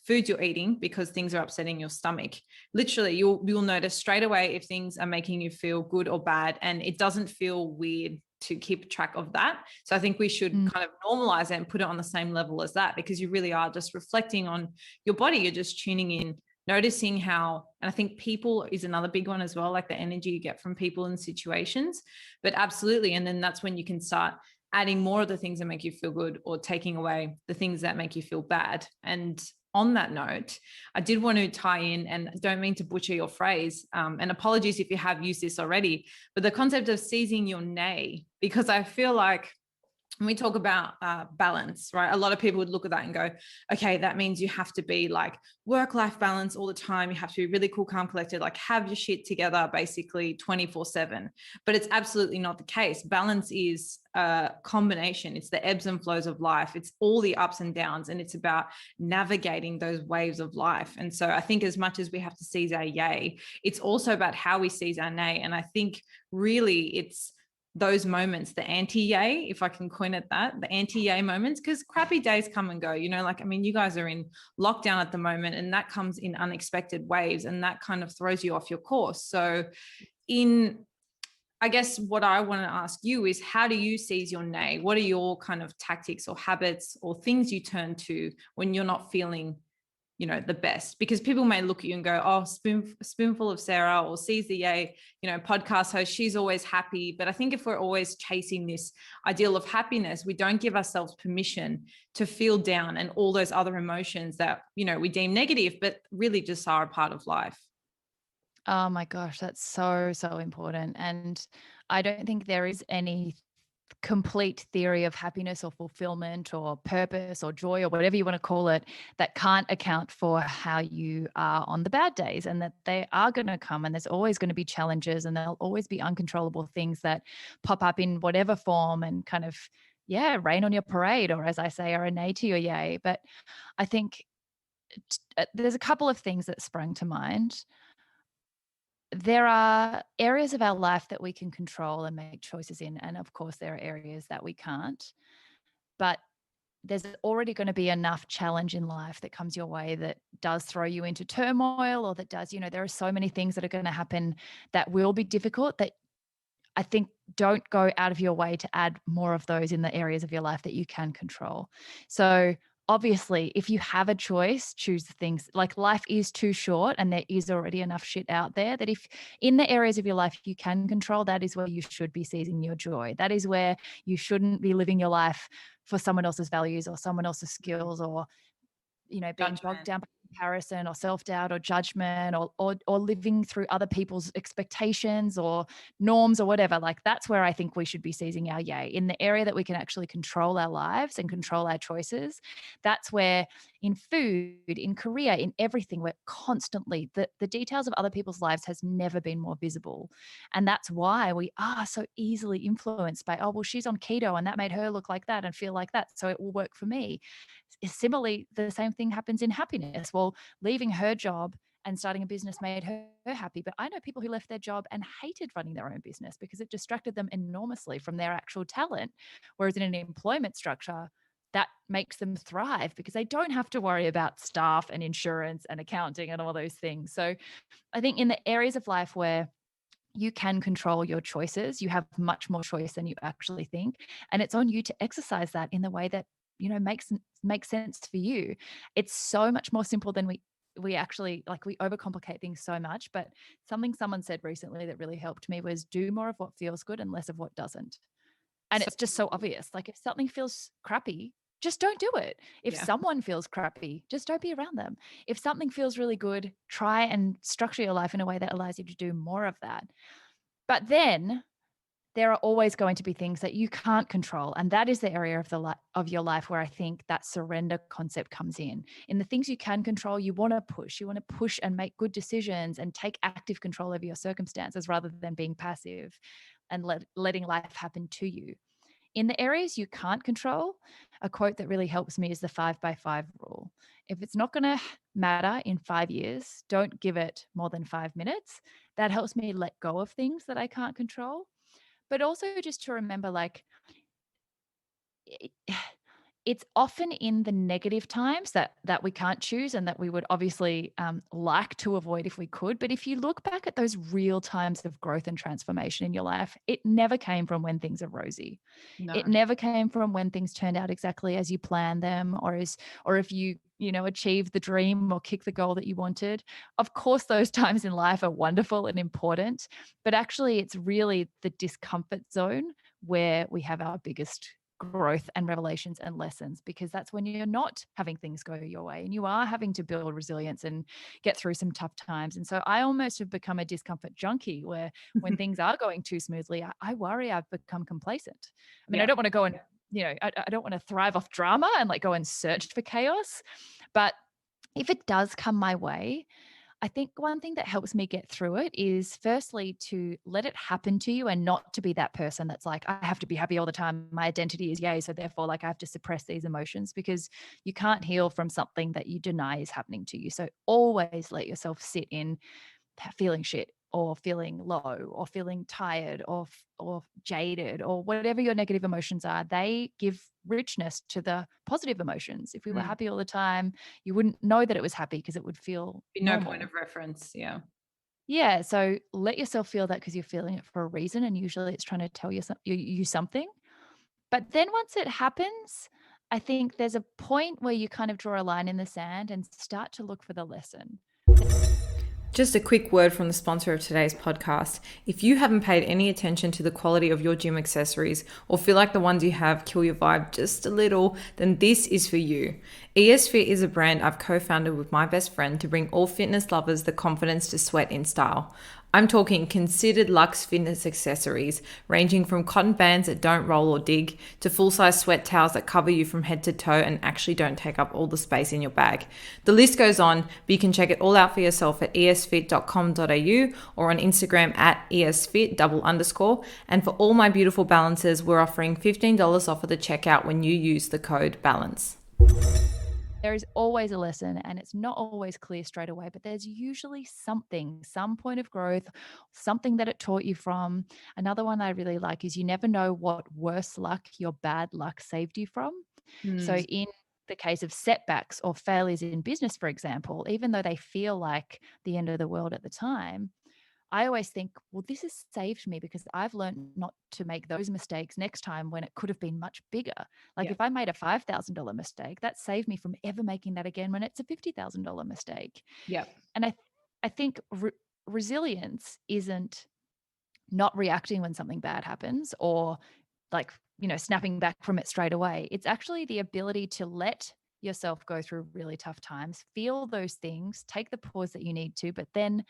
foods you're eating because things are upsetting your stomach. Literally, you'll notice straight away if things are making you feel good or bad, and it doesn't feel weird to keep track of that. So I think we should kind of normalize it and put it on the same level as that, because you really are just reflecting on your body. You're just tuning in, noticing how, and I think people is another big one as well, like the energy you get from people in situations. But absolutely. And then that's when you can start adding more of the things that make you feel good or taking away the things that make you feel bad. And on that note, I did want to tie in, and don't mean to butcher your phrase, and apologies if you have used this already, but the concept of seizing your nay, because I feel like when we talk about balance, right? A lot of people would look at that and go, okay, that means you have to be like work-life balance all the time. You have to be really cool, calm, collected, like have your shit together basically 24/7. But it's absolutely not the case. Balance is a combination. It's the ebbs and flows of life. It's all the ups and downs, and it's about navigating those waves of life. And so I think as much as we have to seize our yay, it's also about how we seize our nay. And I think really it's those moments, the anti-yay, if I can coin it that, the anti-yay moments, because crappy days come and go, you guys are in lockdown at the moment, and that comes in unexpected waves, and that kind of throws you off your course. So I guess what I want to ask you is, how do you seize your nay? What are your kind of tactics or habits or things you turn to when you're not feeling the best? Because people may look at you and go, oh, spoonful of Sarah, or seize the yay, podcast host, she's always happy. But I think if we're always chasing this ideal of happiness, we don't give ourselves permission to feel down and all those other emotions that, we deem negative, but really just are a part of life. Oh my gosh, that's so, so important. And I don't think there is any complete theory of happiness or fulfillment or purpose or joy or whatever you want to call it that can't account for how you are on the bad days, and that they are going to come, and there's always going to be challenges, and there'll always be uncontrollable things that pop up in whatever form and kind of, rain on your parade, or as I say, are a nay to your yay. But I think there's a couple of things that sprung to mind. There are areas of our life that we can control and make choices in. And of course, there are areas that we can't. But there's already going to be enough challenge in life that comes your way that does throw you into turmoil, or that does, there are so many things that are going to happen that will be difficult, that I think don't go out of your way to add more of those in the areas of your life that you can control. So obviously, if you have a choice, choose the things. Like, life is too short, and there is already enough shit out there that if in the areas of your life you can control, that is where you should be seizing your joy. That is where you shouldn't be living your life for someone else's values or someone else's skills, or being bogged down by comparison or self-doubt or judgment, or living through other people's expectations or norms or whatever. Like, that's where I think we should be seizing our yay, in the area that we can actually control our lives and control our choices. That's where in food, in career, in everything. We're constantly, the details of other people's lives has never been more visible. And that's why we are so easily influenced by, oh, well, she's on keto and that made her look like that and feel like that, so it will work for me. Similarly, the same thing happens in happiness. Well, leaving her job and starting a business made her happy. But I know people who left their job and hated running their own business because it distracted them enormously from their actual talent. Whereas in an employment structure, that makes them thrive because they don't have to worry about staff and insurance and accounting and all those things. So I think in the areas of life where you can control your choices, you have much more choice than you actually think. And it's on you to exercise that in the way that, makes sense for you. It's so much more simple than we actually, like, we overcomplicate things so much. But something someone said recently that really helped me was do more of what feels good and less of what doesn't. And So, it's just so obvious. Like, if something feels crappy, just don't do it. If yeah. someone feels crappy, just don't be around them. If something feels really good, try and structure your life in a way that allows you to do more of that. But then there are always going to be things that you can't control, and that is the area of of your life where I think that surrender concept comes in. In the things you can control, you want to push. You want to push and make good decisions and take active control over your circumstances rather than being passive and letting life happen to you. In the areas you can't control, a quote that really helps me is the 5 by 5 rule. If it's not going to matter in 5 years, don't give it more than 5 minutes. That helps me let go of things that I can't control. But also just to remember, like, it- it's often in the negative times that we can't choose and that we would obviously like to avoid if we could. But if you look back at those real times of growth and transformation in your life, it never came from when things are rosy. It No. never came from when things turned out exactly as you planned them, or if you achieved the dream or kicked the goal that you wanted. Of course, those times in life are wonderful and important, but actually it's really the discomfort zone where we have our biggest growth and revelations and lessons, because that's when you're not having things go your way and you are having to build resilience and get through some tough times. And so I almost have become a discomfort junkie where when things are going too smoothly, I worry I've become complacent. I mean, I Yeah. don't want to go and, I don't want to thrive off drama and like go and search for chaos. But if it does come my way, I think one thing that helps me get through it is firstly to let it happen to you and not to be that person that's like, I have to be happy all the time. My identity is yay. So therefore, like, I have to suppress these emotions, because you can't heal from something that you deny is happening to you. So always let yourself sit in feeling shit or feeling low or feeling tired or jaded or whatever your negative emotions are. They give richness to the positive emotions. If we were Mm. happy all the time, you wouldn't know that it was happy because it would feel Be no point normal. of reference. Yeah. Yeah, so let yourself feel that because you're feeling it for a reason, and usually it's trying to tell you something. But then once it happens, I think there's a point where you kind of draw a line in the sand and start to look for the lesson. Just a quick word from the sponsor of today's podcast. If you haven't paid any attention to the quality of your gym accessories or feel like the ones you have kill your vibe just a little, then this is for you. ESFit is a brand I've co-founded with my best friend to bring all fitness lovers the confidence to sweat in style. I'm talking considered luxe fitness accessories, ranging from cotton bands that don't roll or dig to full-size sweat towels that cover you from head to toe and actually don't take up all the space in your bag. The list goes on, but you can check it all out for yourself at esfit.com.au or on Instagram at esfit_. And for all my beautiful balances, we're offering $15 off at the checkout when you use the code BALANCE. There is always a lesson, and it's not always clear straight away, but there's usually something, some point of growth, something that it taught you from. Another one I really like is you never know what worse luck your bad luck saved you from. So, Mm. in the case of setbacks or failures in business, for example, even though they feel like the end of the world at the time, I always think, well, this has saved me because I've learned not to make those mistakes next time when it could have been much bigger. Like, Yeah. if I made a $5,000 mistake, that saved me from ever making that again when it's a $50,000 mistake. Yeah. And I think resilience isn't not reacting when something bad happens or like, snapping back from it straight away. It's actually the ability to let yourself go through really tough times, feel those things, take the pause that you need to, but then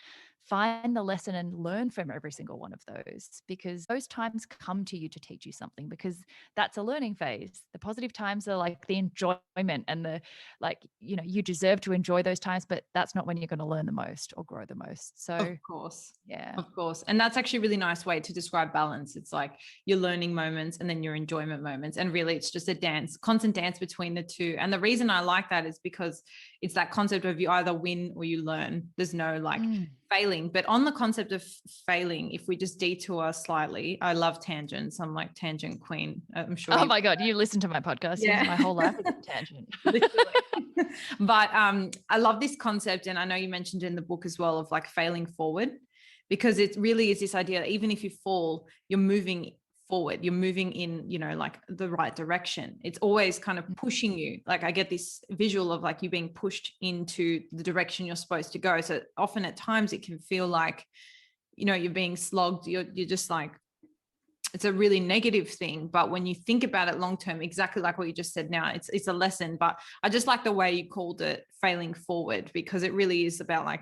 find the lesson and learn from every single one of those, because those times come to you to teach you something, because that's a learning phase. The positive times are like the enjoyment and the, like, you deserve to enjoy those times, but that's not when you're going to learn the most or grow the most. Of So course. yeah. Of course. And that's actually a really nice way to describe balance. It's like your learning moments and then your enjoyment moments. And really, it's just a dance, constant dance between the two. And the reason I like that is because it's that concept of you either win or you learn. There's no like failing. But on the concept of failing, if we just detour slightly, I love tangents. I'm like tangent queen. I'm sure Oh you. my God, you listen to my podcast. Yeah. My whole life is a tangent. Literally. But I love this concept. And I know you mentioned in the book as well of like failing forward, because it really is this idea that even if you fall, you're moving forward, you're moving in, like the right direction. It's always kind of pushing you. Like I get this visual of like you being pushed into the direction you're supposed to go. So often at times it can feel like, you're being slogged. You're just like, it's a really negative thing. But when you think about it long term, exactly like what you just said now, it's a lesson. But I just like the way you called it failing forward, because it really is about like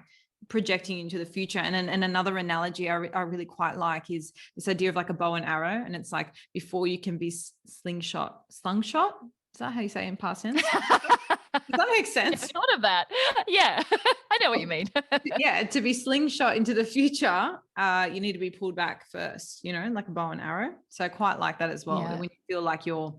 projecting into the future. And another analogy I really quite like is this idea of like a bow and arrow. And it's like before you can be slungshot. Is that how you say it in past tense? Does that make sense? I thought of that. Yeah, I know what you mean. Yeah, to be slingshot into the future, you need to be pulled back first, like a bow and arrow. So I quite like that as well. Yeah. When you feel like you're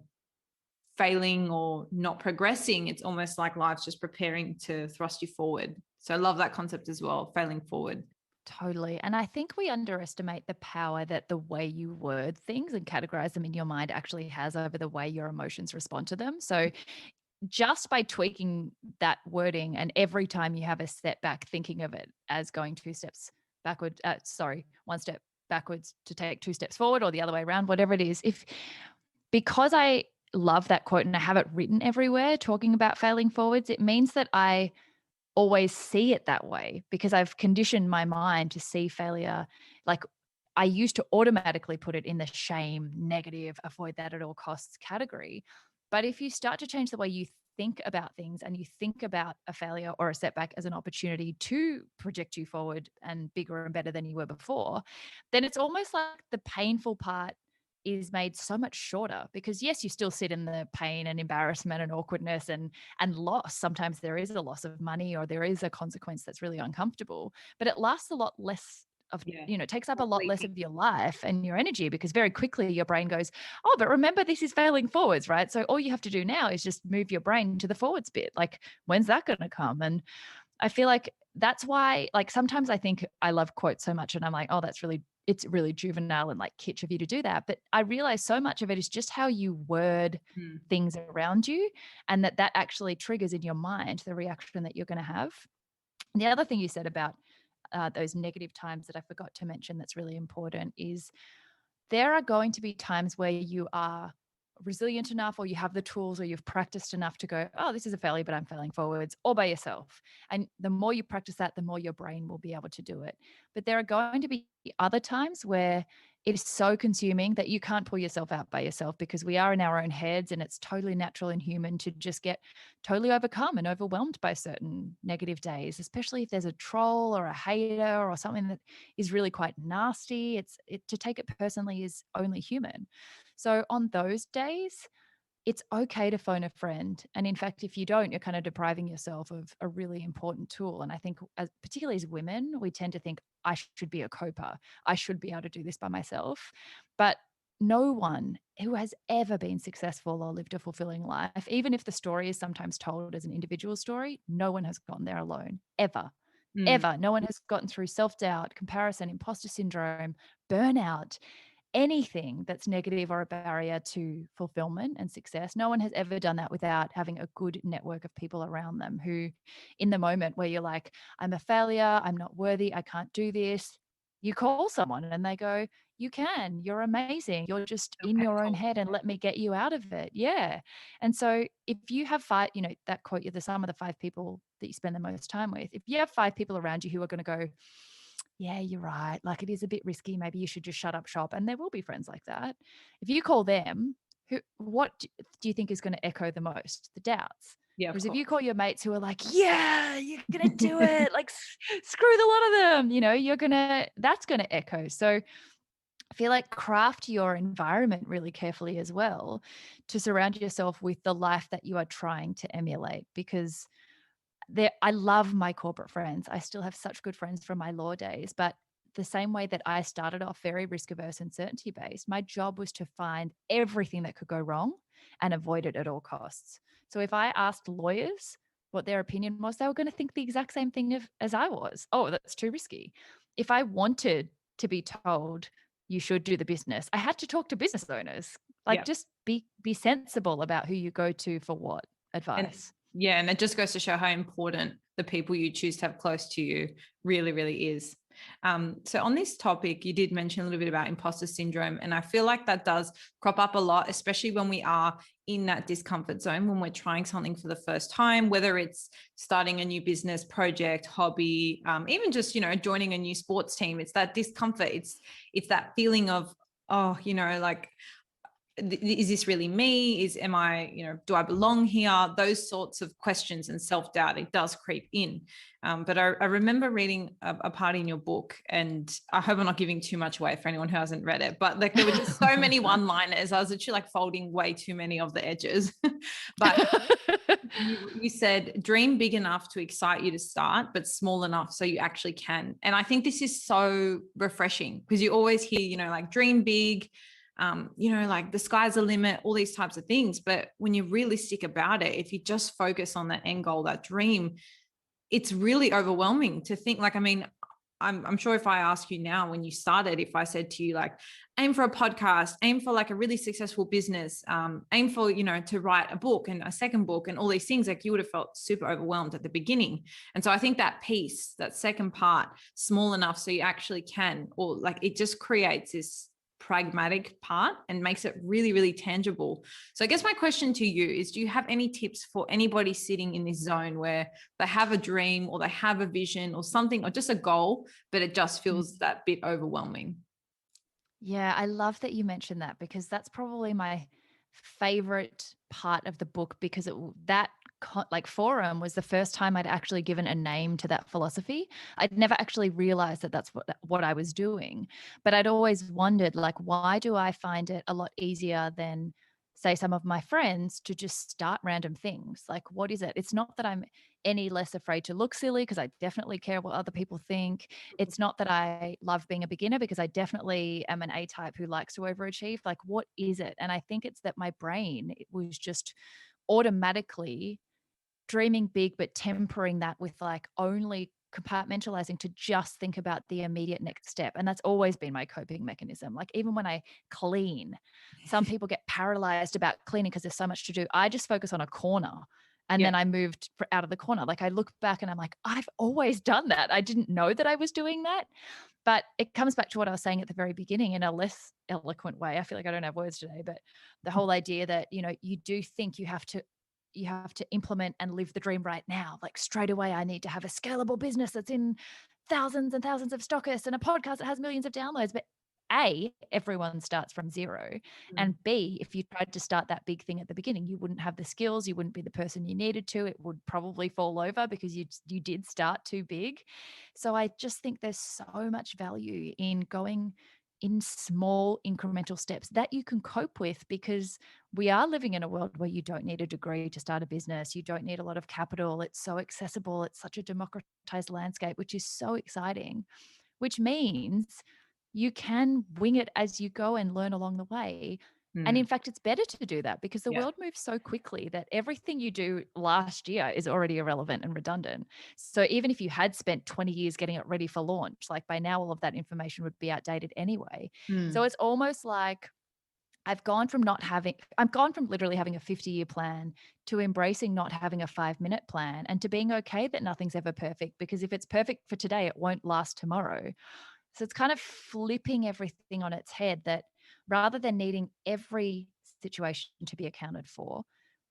failing or not progressing, it's almost like life's just preparing to thrust you forward. So I love that concept as well, failing forward. Totally. And I think we underestimate the power that the way you word things and categorize them in your mind actually has over the way your emotions respond to them. So just by tweaking that wording, and every time you have a setback, thinking of it as going 2 steps backward, one step backwards to take 2 steps forward, or the other way around, whatever it is. Because I love that quote and I have it written everywhere talking about failing forwards, it means that I always see it that way, because I've conditioned my mind to see failure. Like, I used to automatically put it in the shame, negative, avoid that at all costs category. But if you start to change the way you think about things, and you think about a failure or a setback as an opportunity to project you forward and bigger and better than you were before, then it's almost like the painful part is made so much shorter, because yes, you still sit in the pain and embarrassment and awkwardness and loss. Sometimes there is a loss of money, or there is a consequence that's really uncomfortable, but it lasts a lot less of, it takes up a lot less of your life and your energy, because very quickly your brain goes, oh, but remember, this is failing forwards, right? So all you have to do now is just move your brain to the forwards bit. Like, when's that going to come? And I feel like that's why, like, sometimes I think I love quotes so much and I'm like, oh, it's really juvenile and like kitsch of you to do that. But I realize so much of it is just how you word things around you, and that actually triggers in your mind the reaction that you're going to have. And the other thing you said about those negative times that I forgot to mention that's really important is there are going to be times where you are resilient enough, or you have the tools, or you've practiced enough to go, oh, this is a failure, but I'm failing forwards, all by yourself. And the more you practice that, the more your brain will be able to do it. But there are going to be other times where it is so consuming that you can't pull yourself out by yourself, because we are in our own heads, and it's totally natural and human to just get totally overcome and overwhelmed by certain negative days, especially if there's a troll or a hater or something that is really quite nasty. To take it personally is only human. So on those days, it's okay to phone a friend. And in fact, if you don't, you're kind of depriving yourself of a really important tool. And I think, particularly as women, we tend to think, I should be a coper. I should be able to do this by myself. But no one who has ever been successful or lived a fulfilling life, even if the story is sometimes told as an individual story, no one has gotten there alone, ever. Ever. No one has gotten through self-doubt, comparison, imposter syndrome, burnout, anything that's negative or a barrier to fulfillment and success. No one has ever done that without having a good network of people around them who, in the moment where you're like, I'm a failure, I'm not worthy, I can't do this, you call someone and they go, you can, you're amazing, you're just in your own head, and let me get you out of it. Yeah. And so if you have five, that quote, you're the sum of the 5 people that you spend the most time with. If you have 5 people around you who are going to go, yeah, you're right, like, it is a bit risky, maybe you should just shut up shop. And there will be friends like that. If you call them, what do you think is going to echo the most? The doubts. Yeah, of Whereas if you course. call your mates who are like, yeah, you're going to do it, like screw the lot of them, that's going to echo. So I feel like craft your environment really carefully as well to surround yourself with the life that you are trying to emulate, because I love my corporate friends. I still have such good friends from my law days, but the same way that I started off very risk averse and certainty based, my job was to find everything that could go wrong and avoid it at all costs. So if I asked lawyers what their opinion was, they were going to think the exact same thing as I was. Oh, that's too risky. If I wanted to be told you should do the business, I had to talk to business owners. Like, Yeah. just be sensible about who you go to for what And advice. yeah, and it just goes to show how important the people you choose to have close to you really, really is. So on this topic, you did mention a little bit about imposter syndrome, and I feel like that does crop up a lot, especially when we are in that discomfort zone, when we're trying something for the first time, whether it's starting a new business project, hobby, even just, joining a new sports team. It's that discomfort. It's that feeling of, oh, like, is this really me? Am I, do I belong here? Those sorts of questions and self-doubt, it does creep in. But I remember reading a part in your book, and I hope I'm not giving too much away for anyone who hasn't read it, but like there were just so many one-liners. I was actually like folding way too many of the edges. But you said, dream big enough to excite you to start, but small enough so you actually can. And I think this is so refreshing, because you always hear, like dream big, like the sky's the limit, all these types of things. But when you're realistic about it, if you just focus on that end goal, that dream, it's really overwhelming to think. Like, I mean, I'm sure if I ask you now, when you started, if I said to you, like, aim for a podcast, aim for like a really successful business, aim for, to write a book and a second book and all these things, like you would have felt super overwhelmed at the beginning. And so I think that piece, that second part, small enough so you actually can, or like it just creates this pragmatic part and makes it really, really tangible. So I guess my question to you is, do you have any tips for anybody sitting in this zone where they have a dream or they have a vision or something, or just a goal, but it just feels that bit overwhelming? Yeah, I love that you mentioned that, because that's probably my favorite part of the book, because that like forum was the first time I'd actually given a name to that philosophy. I'd never actually realized that that's what I was doing, but I'd always wondered, like, why do I find it a lot easier than, say, some of my friends to just start random things? Like, what is it? It's not that I'm any less afraid to look silly, because I definitely care what other people think. It's not that I love being a beginner, because I definitely am an A type who likes to overachieve. Like, what is it? And I think it's that my brain, it was just automatically dreaming big, but tempering that with like only compartmentalizing to just think about the immediate next step. And that's always been my coping mechanism. Like, even when I clean, some people get paralyzed about cleaning because there's so much to do. I just focus on a corner. And Yeah. then I moved out of the corner. Like, I look back and I'm like, I've always done that. I didn't know that I was doing that. But it comes back to what I was saying at the very beginning in a less eloquent way. I feel like I don't have words today, but the whole idea that, you do think you have to implement and live the dream right now. Like, straight away, I need to have a scalable business that's in thousands and thousands of stockists and a podcast that has millions of downloads. But A, everyone starts from zero. Mm. And B, if you tried to start that big thing at the beginning, you wouldn't have the skills. You wouldn't be the person you needed to. It would probably fall over because you did start too big. So I just think there's so much value in going in small incremental steps that you can cope with, because we are living in a world where you don't need a degree to start a business. You don't need a lot of capital. It's so accessible. It's such a democratized landscape, which is so exciting, which means you can wing it as you go and learn along the way. And in Mm. fact, it's better to do that, because the Yeah. world moves so quickly that everything you do last year is already irrelevant and redundant. So even if you had spent 20 years getting it ready for launch, like by now, all of that information would be outdated anyway. So Mm. it's almost like I've gone from literally having a 50-year plan to embracing not having a 5-minute plan, and to being okay that nothing's ever perfect, because if it's perfect for today, it won't last tomorrow. So it's kind of flipping everything on its head, that rather than needing every situation to be accounted for,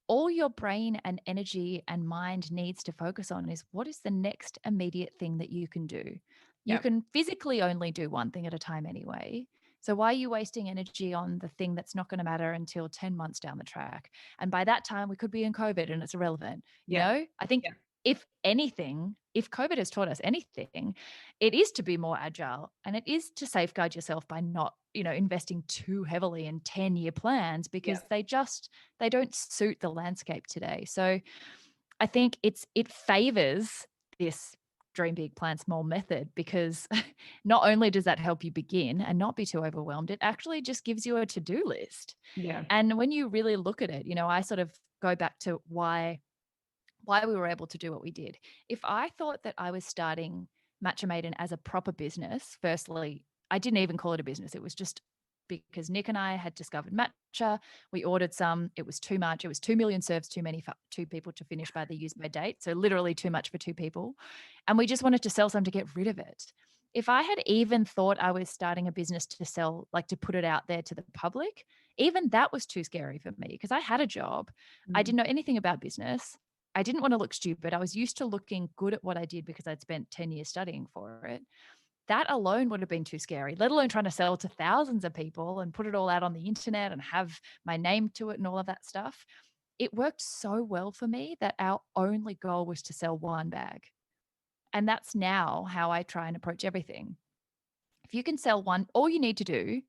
all your brain and energy and mind needs to focus on is, what is the next immediate thing that you can do? You Yeah. can physically only do one thing at a time anyway. So why are you wasting energy on the thing that's not going to matter until 10 months down the track? And by that time, we could be in COVID and it's irrelevant. Yeah. I think Yeah. if anything, if COVID has taught us anything, it is to be more agile, and it is to safeguard yourself by not, investing too heavily in 10-year plans, Yeah. because they don't suit the landscape today. So I think it favors this dream big, plan small method, because not only does that help you begin and not be too overwhelmed, it actually just gives you a to-do list. Yeah. And when you really look at it, I sort of go back to why we were able to do what we did. If I thought that I was starting Matcha Maiden as a proper business, firstly, I didn't even call it a business. It was just because Nick and I had discovered matcha. We ordered some. It was too much. It was 2 million serves too many for 2 people to finish by the use by date. So literally too much for 2 people. And we just wanted to sell some to get rid of it. If I had even thought I was starting a business to sell, like to put it out there to the public, even that was too scary for me, because I had a job. I Mm. didn't know anything about business. I didn't want to look stupid. I was used to looking good at what I did because I'd spent 10 years studying for it. That alone would have been too scary, let alone trying to sell to thousands of people and put it all out on the internet and have my name to it and all of that stuff. It worked so well for me that our only goal was to sell one bag. And that's now how I try and approach everything. If you can sell one, all you need to do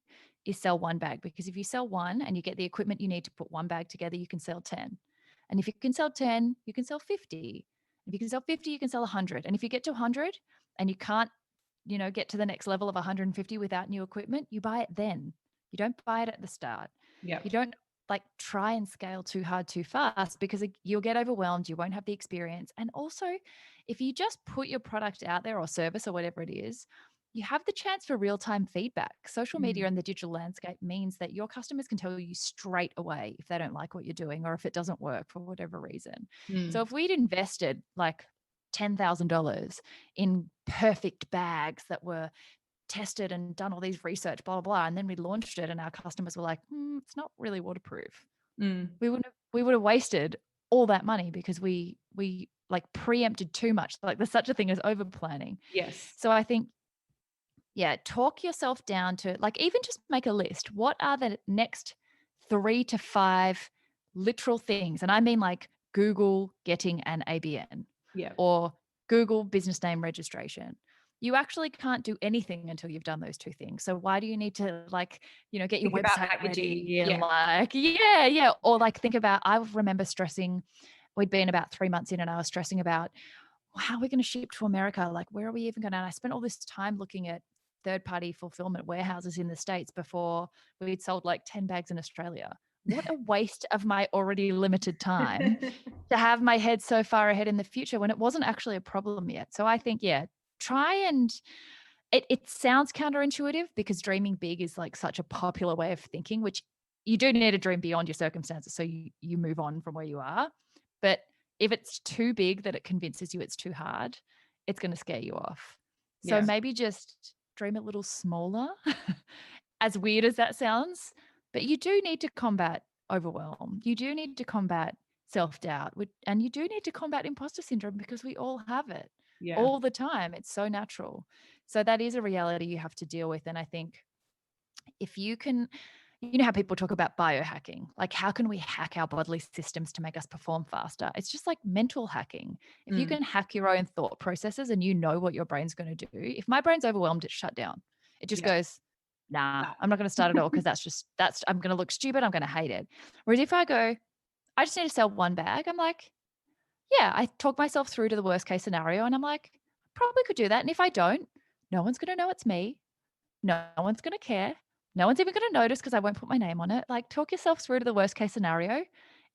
is sell one bag, because if you sell one and you get the equipment you need to put one bag together, you can sell 10. And if you can sell 10, you can sell 50. If you can sell 50, you can sell 100. And if you get to 100 and you can't, get to the next level of 150 without new equipment, you buy it then. You don't buy it at the start. Yeah. You don't like try and scale too hard too fast, because you'll get overwhelmed. You won't have the experience. And also, if you just put your product out there or service or whatever it is, you have the chance for real-time feedback. Social media Mm. and the digital landscape means that your customers can tell you straight away if they don't like what you're doing or if it doesn't work for whatever reason. So Mm. if we'd invested like $10,000 in perfect bags that were tested and done all these research, blah, blah, blah, and then we launched it and our customers were like, it's not really waterproof, Mm. we would have wasted all that money, because we like preempted too much. Like, there's such a thing as over planning. Yes. So I think, yeah, talk yourself down to, like, even just make a list. What are the next 3 to 5 literal things? And I mean like Google getting an ABN Yeah. or Google business name registration. You actually can't do anything until you've done those 2 things. So why do you need to, like, get your Think about website packaging. ready and Yeah. like, yeah. Or like think about, I remember stressing, we'd been about 3 months in and I was stressing about, how are we going to ship to America? Like, where are we even going to? And I spent all this time looking at third-party fulfillment warehouses in the States before we'd sold like 10 bags in Australia. What a waste of my already limited time to have my head so far ahead in the future when it wasn't actually a problem yet. So I think, yeah, try and it sounds counterintuitive, because dreaming big is like such a popular way of thinking, which you do need to dream beyond your circumstances so you move on from where you are. But if it's too big that it convinces you it's too hard, it's going to scare you off. So Yeah. maybe just dream a little smaller, as weird as that sounds. But you do need to combat overwhelm. You do need to combat self-doubt, and you do need to combat imposter syndrome, because we all have it Yeah. all the time. It's so natural. So that is a reality you have to deal with. And I think if you can, how people talk about biohacking, like how can we hack our bodily systems to make us perform faster? It's just like mental hacking. If you Mm. can hack your own thought processes and you know what your brain's going to do, if my brain's overwhelmed, it's shut down. It just Yeah. goes, nah, Nah. I'm not going to start at all, because I'm going to look stupid. I'm going to hate it. Whereas if I go, I just need to sell one bag, I'm like, yeah, I talk myself through to the worst case scenario and I'm like, probably could do that. And if I don't, no one's going to know it's me. No one's going to care. No one's even going to notice, because I won't put my name on it. Like, talk yourself through to the worst case scenario.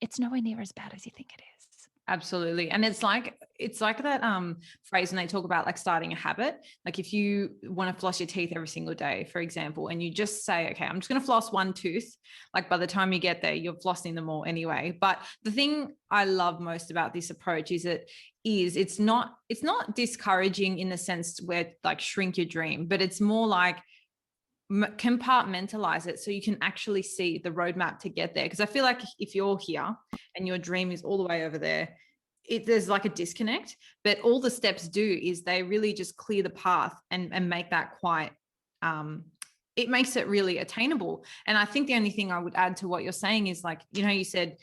It's nowhere near as bad as you think it is. Absolutely. And it's like that phrase when they talk about like starting a habit. Like if you want to floss your teeth every single day, for example, and you just say, okay, I'm just going to floss one tooth. Like by the time you get there, you're flossing them all anyway. But the thing I love most about this approach is it's not discouraging in the sense where like shrink your dream, but it's more like compartmentalize it so you can actually see the roadmap to get there. Because I feel like if you're here and your dream is all the way over there, there's like a disconnect. But all the steps do is they really just clear the path and make that quite it makes it really attainable. And I think the only thing I would add to what you're saying is, like, you said,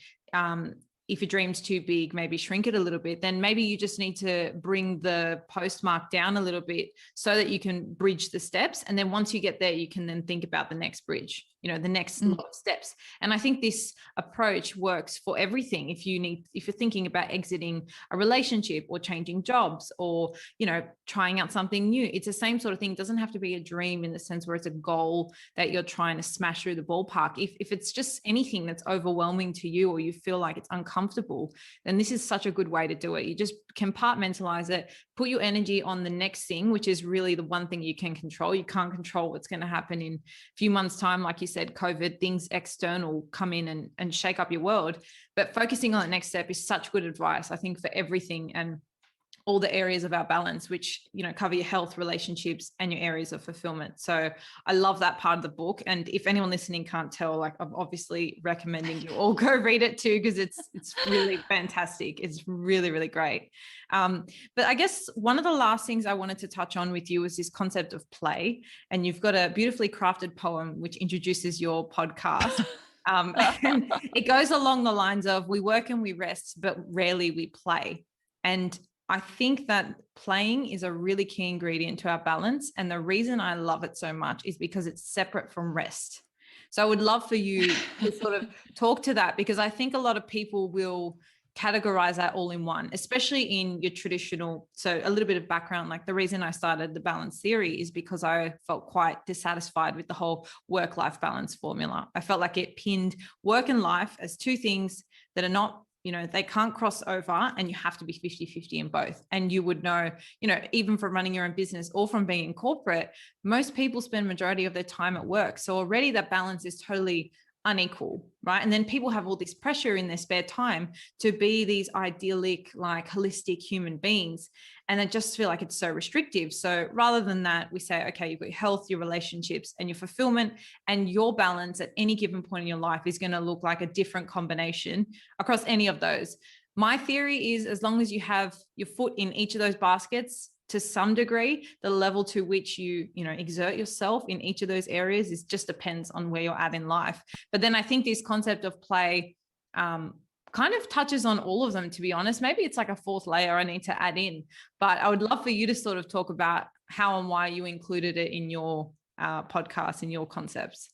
if your dream's too big, maybe shrink it a little bit. Then maybe you just need to bring the postmark down a little bit so that you can bridge the steps. And then once you get there, you can then think about the next bridge, the next lot of steps. And I think this approach works for everything. If you're thinking about exiting a relationship or changing jobs or, trying out something new, it's the same sort of thing. It doesn't have to be a dream in the sense where it's a goal that you're trying to smash through the ballpark. If it's just anything that's overwhelming to you, or you feel like it's uncomfortable, then this is such a good way to do it. You just compartmentalize it, put your energy on the next thing, which is really the one thing you can control. You can't control what's going to happen in a few months' time. Like you said, COVID, things external come in and shake up your world. But focusing on the next step is such good advice, I think, for everything and all the areas of our balance, which, cover your health, relationships, and your areas of fulfillment. So I love that part of the book. And if anyone listening can't tell, like, I'm obviously recommending you all go read it too, because it's really fantastic. It's really, really great. But I guess one of the last things I wanted to touch on with you was this concept of play. And you've got a beautifully crafted poem which introduces your podcast. And it goes along the lines of, we work and we rest, but rarely we play. And I think that playing is a really key ingredient to our balance. And the reason I love it so much is because it's separate from rest. So I would love for you to sort of talk to that, because I think a lot of people will categorize that all in one, especially in your traditional. So a little bit of background, like the reason I started the balance theory is because I felt quite dissatisfied with the whole work-life balance formula. I felt like it pinned work and life as two things that are not, they can't cross over, and you have to be 50-50 in both. And you would know, even from running your own business or from being in corporate, most people spend majority of their time at work. So already that balance is totally unequal, right? And then people have all this pressure in their spare time to be these idyllic, like holistic human beings. And I just feel like it's so restrictive. So rather than that, we say, okay, you've got your health, your relationships, and your fulfillment, and your balance at any given point in your life is going to look like a different combination across any of those. My theory is, as long as you have your foot in each of those baskets, to some degree, the level to which you exert yourself in each of those areas just depends on where you're at in life. But then I think this concept of play kind of touches on all of them, to be honest. Maybe it's like a fourth layer I need to add in, but I would love for you to sort of talk about how and why you included it in your podcast, in your concepts.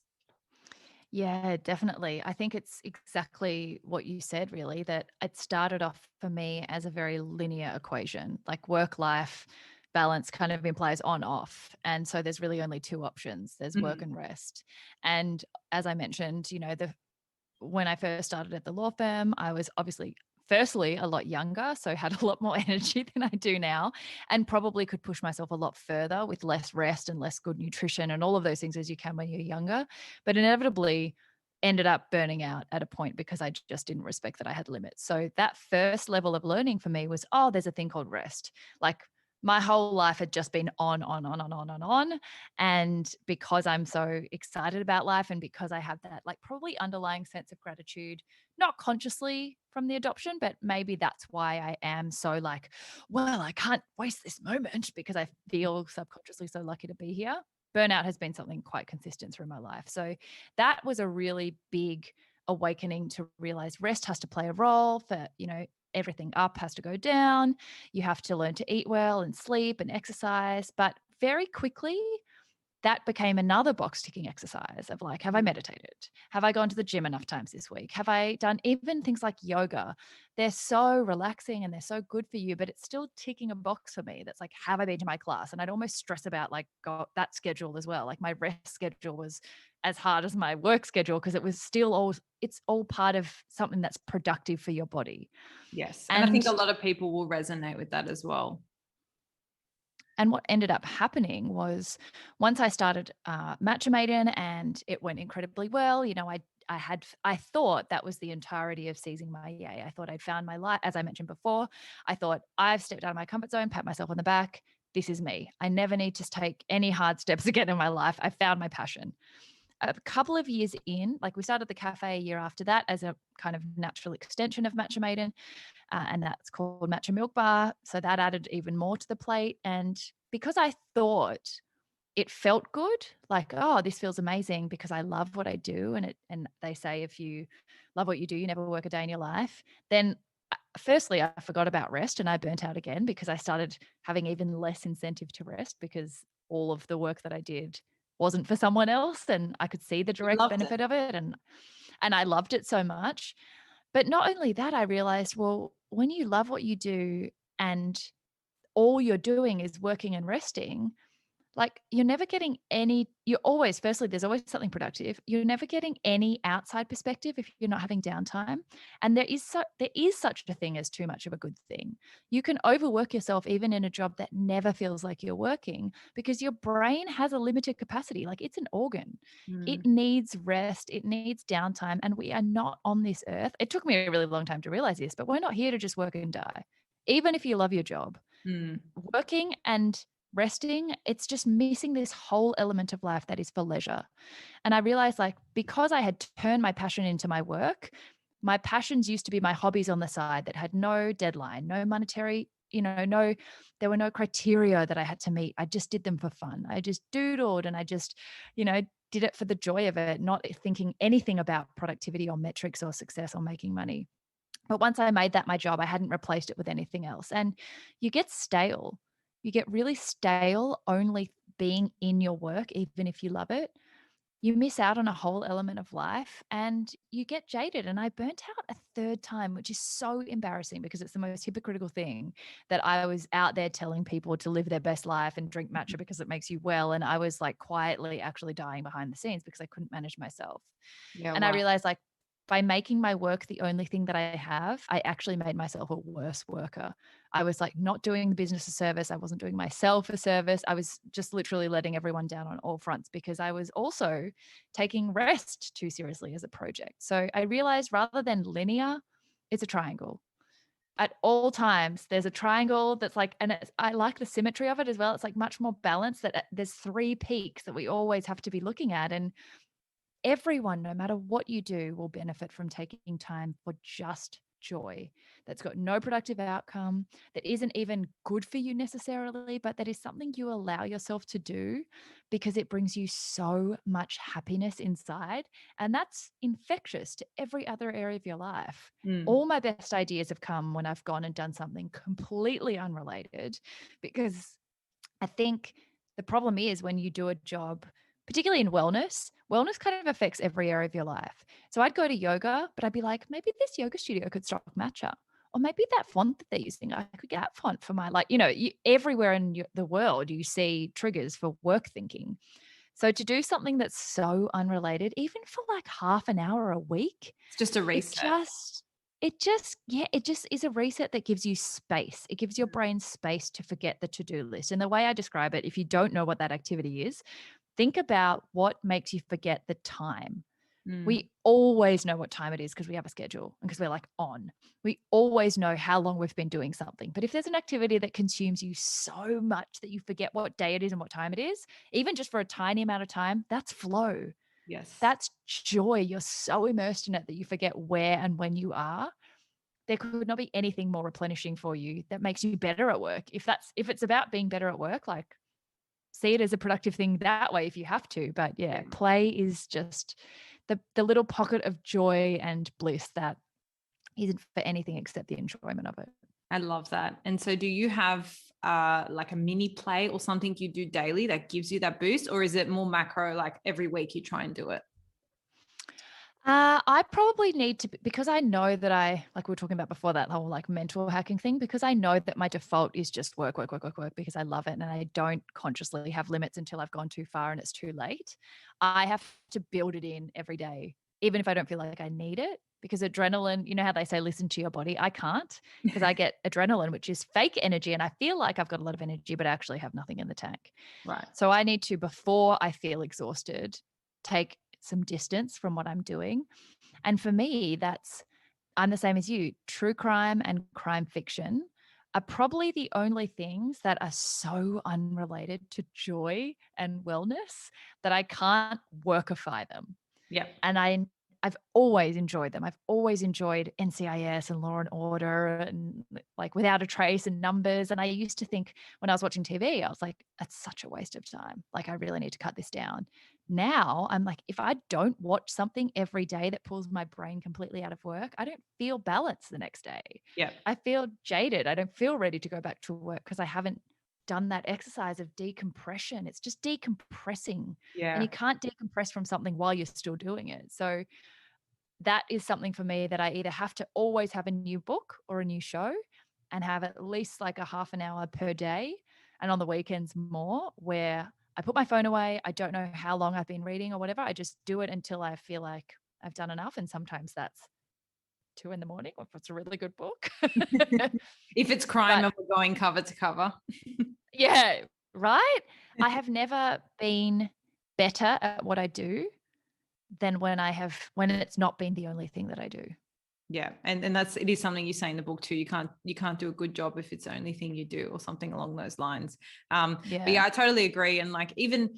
Yeah, definitely. I think it's exactly what you said, really, that it started off for me as a very linear equation, like work-life balance kind of implies on off. And so there's really only two options. There's work and rest. And as I mentioned, when I first started at the law firm, I was obviously firstly a lot younger, so had a lot more energy than I do now, and probably could push myself a lot further with less rest and less good nutrition and all of those things as you can when you're younger, but inevitably ended up burning out at a point because I just didn't respect that I had limits. So that first level of learning for me was, oh, there's a thing called rest. Like my whole life had just been on. And because I'm so excited about life, and because I have that like probably underlying sense of gratitude, not consciously from the adoption, but maybe that's why I am so like, well, I can't waste this moment, because I feel subconsciously so lucky to be here. Burnout has been something quite consistent through my life. So that was a really big awakening to realize rest has to play a role for, everything up has to go down. You have to learn to eat well and sleep and exercise. But very quickly, that became another box ticking exercise of like, have I meditated? Have I gone to the gym enough times this week? Have I done even things like yoga? They're so relaxing and they're so good for you, but it's still ticking a box for me. That's like, have I been to my class? And I'd almost stress about like that schedule as well. Like my rest schedule was as hard as my work schedule, because it was still it's all part of something that's productive for your body. Yes. And I think a lot of people will resonate with that as well. And what ended up happening was, once I started Matcha Maiden and it went incredibly well, I thought that was the entirety of seizing my yay. I thought I'd found my life. As I mentioned before, I thought I've stepped out of my comfort zone, pat myself on the back. This is me. I never need to take any hard steps again in my life. I found my passion. A couple of years in, like we started the cafe a year after that as a kind of natural extension of Matcha Maiden, and that's called Matcha Mylkbar. So that added even more to the plate. And because I thought it felt good, like, oh, this feels amazing because I love what I do. And they say if you love what you do, you never work a day in your life. Then firstly, I forgot about rest and I burnt out again because I started having even less incentive to rest because all of the work that I did wasn't for someone else and I could see the You direct loved it. benefit of it, and I loved it so much. But not only that, I realized, well, when you love what you do and all you're doing is working and resting, like, you're never getting any you're always firstly, there's always something productive. You're never getting any outside perspective if you're not having downtime, and there is such a thing as too much of a good thing. You can overwork yourself even in a job that never feels like you're working because your brain has a limited capacity, like, it's an organ. It Mm, needs rest, it needs downtime, and we are not on this earth it took me a really long time to realize this, but we're not here to just work and die. Even if you love your job, mm, working and resting, it's just missing this whole element of life that is for leisure. And I realized, like, because I had turned my passion into my work, my passions used to be my hobbies on the side that had no deadline, no monetary, no, there were no criteria that I had to meet. I just did them for fun. I just doodled and I just, you know, did it for the joy of it, not thinking anything about productivity or metrics or success or making money. But once I made that my job, I hadn't replaced it with anything else. And you get stale. You get really stale only being in your work, even if you love it. You miss out on a whole element of life and you get jaded. And I burnt out a third time, which is so embarrassing because it's the most hypocritical thing that I was out there telling people to live their best life and drink matcha because it makes you well. And I was like quietly actually dying behind the scenes because I couldn't manage myself. yeah, And I wow. realized, like, by making my work the only thing that I have, I actually made myself a worse worker. I was like not doing the business a service. I wasn't doing myself a service. I was just literally letting everyone down on all fronts because I was also taking rest too seriously as a project. So I realized rather than linear, it's a triangle. At all times, there's a triangle that's like, and I like the symmetry of it as well. It's like much more balanced that there's three peaks that we always have to be looking at. And everyone, no matter what you do, will benefit from taking time for just joy that's got no productive outcome, that isn't even good for you necessarily, but that is something you allow yourself to do because it brings you so much happiness inside. And that's infectious to every other area of your life. Mm, All my best ideas have come when I've gone and done something completely unrelated because I think the problem is when you do a job, particularly in wellness, wellness kind of affects every area of your life. So I'd go to yoga, but I'd be like, maybe this yoga studio could stock matcha. Or maybe that font that they're using, I could get that font for my, like, everywhere in the world, you see triggers for work thinking. So to do something that's so unrelated, even for like half an hour a week, it's just a it reset. just it just is a reset that gives you space. It gives your brain space to forget the to-do list. And the way I describe it, if you don't know what that activity is, think about what makes you forget the time. Mm, We always know what time it is because we have a schedule and because we're like on. We always know how long we've been doing something. But if there's an activity that consumes you so much that you forget what day it is and what time it is, even just for a tiny amount of time, that's flow. yes. That's joy. You're so immersed in it that you forget where and when you are. There could not be anything more replenishing for you that makes you better at work. If it's about being better at work, like, see it as a productive thing that way if you have to. But yeah, Yeah. play is just the little pocket of joy and bliss that isn't for anything except the enjoyment of it. I love that. And so do you have like a mini play or something you do daily that gives you that boost? Or is it more macro, like every week you try and do it? I probably need to, because I know that like we were talking about before, that whole like mental hacking thing, because I know that my default is just work, work, work, work, work, because I love it and I don't consciously have limits until I've gone too far and it's too late. I have to build it in every day, even if I don't feel like I need it, because adrenaline, you know how they say, listen to your body. I can't, because I get adrenaline, which is fake energy. And I feel like I've got a lot of energy, but I actually have nothing in the tank. Right. So I need to, before I feel exhausted, take some distance from what I'm doing. And for me, I'm the same as you. True crime and crime fiction are probably the only things that are so unrelated to joy and wellness that I can't workify them. Yeah. And I I've always enjoyed them. I've always enjoyed NCIS and Law and Order and like Without a Trace and Numbers. And I used to think when I was watching TV, I was like, that's such a waste of time. Like, I really need to cut this down. Now I'm like, if I don't watch something every day that pulls my brain completely out of work, I don't feel balanced the next day. Yeah. I feel jaded. I don't feel ready to go back to work because I haven't done that exercise of decompression. It's just decompressing. And Yeah. you can't decompress from something while you're still doing it. So that is something for me that I either have to always have a new book or a new show and have at least like a half an hour per day. And on the weekends more, where I put my phone away. I don't know how long I've been reading or whatever. I just do it until I feel like I've done enough. And sometimes that's 2 a.m. if it's a really good book. If it's crime But and we're going cover to cover. yeah, right? I have never been better at what I do than when it's not been the only thing that I do. Yeah. And it is something you say in the book too. You can't do a good job if it's the only thing you do, or something along those lines. But yeah, I totally agree. And like, even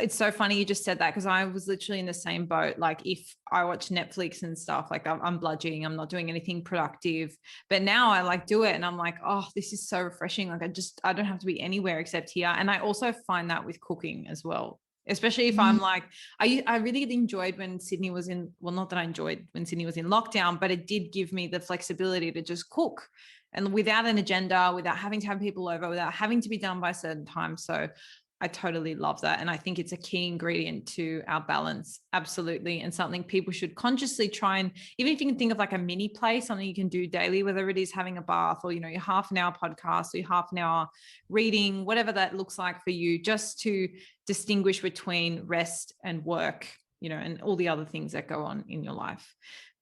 it's so funny you just said that, because I was literally in the same boat. Like, if I watch Netflix and stuff, like I'm bludgeoning, I'm not doing anything productive. But now I like do it and I'm like, oh, this is so refreshing. Like, I don't have to be anywhere except here. And I also find that with cooking as well. Especially if I'm like, I really enjoyed when Sydney was in, well, not that I enjoyed when Sydney was in lockdown, but it did give me the flexibility to just cook, and without an agenda, without having to have people over, without having to be done by a certain time. So I totally love that. And I think it's a key ingredient to our balance. Absolutely. And something people should consciously try. And even if you can think of like a mini play, something you can do daily, whether it is having a bath or, your half an hour podcast or your half an hour reading, whatever that looks like for you, just to distinguish between rest and work, and all the other things that go on in your life.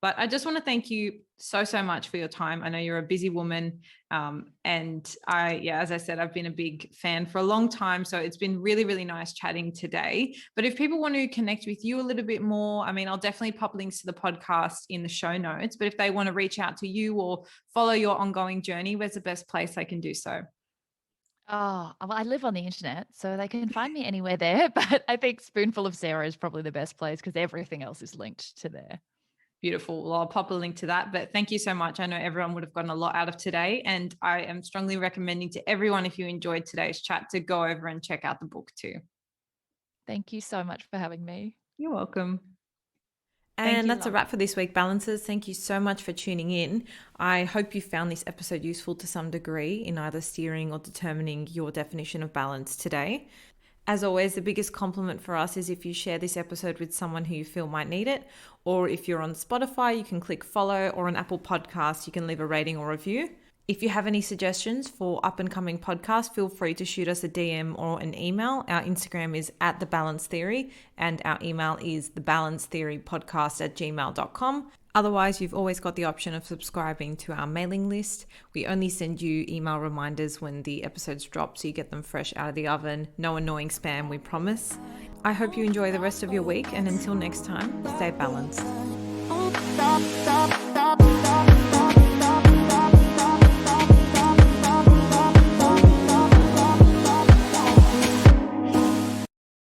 But I just want to thank you so much for your time. I know you're a busy woman. And as I said, I've been a big fan for a long time. So it's been really, really nice chatting today. But if people want to connect with you a little bit more, I mean, I'll definitely pop links to the podcast in the show notes. But if they want to reach out to you or follow your ongoing journey, where's the best place they can do so? Oh, well, I live on the internet, so they can find me anywhere there. But I think Spoonful of Sarah is probably the best place because everything else is linked to there. Beautiful. Well, I'll pop a link to that. But thank you so much. I know everyone would have gotten a lot out of today. And I am strongly recommending to everyone, if you enjoyed today's chat, to go over and check out the book too. Thank you so much for having me. You're welcome. And that's a wrap for this week, Balancers. Thank you so much for tuning in. I hope you found this episode useful to some degree in either steering or determining your definition of balance today. As always, the biggest compliment for us is if you share this episode with someone who you feel might need it, or if you're on Spotify, you can click follow, or on Apple Podcasts, you can leave a rating or review. If you have any suggestions for up and coming podcasts, feel free to shoot us a DM or an email. Our Instagram is @TheBalanceTheory and our email is thebalancetheorypodcast@gmail.com. Otherwise, you've always got the option of subscribing to our mailing list. We only send you email reminders when the episodes drop, so you get them fresh out of the oven. No annoying spam, we promise. I hope you enjoy the rest of your week, and until next time, stay balanced.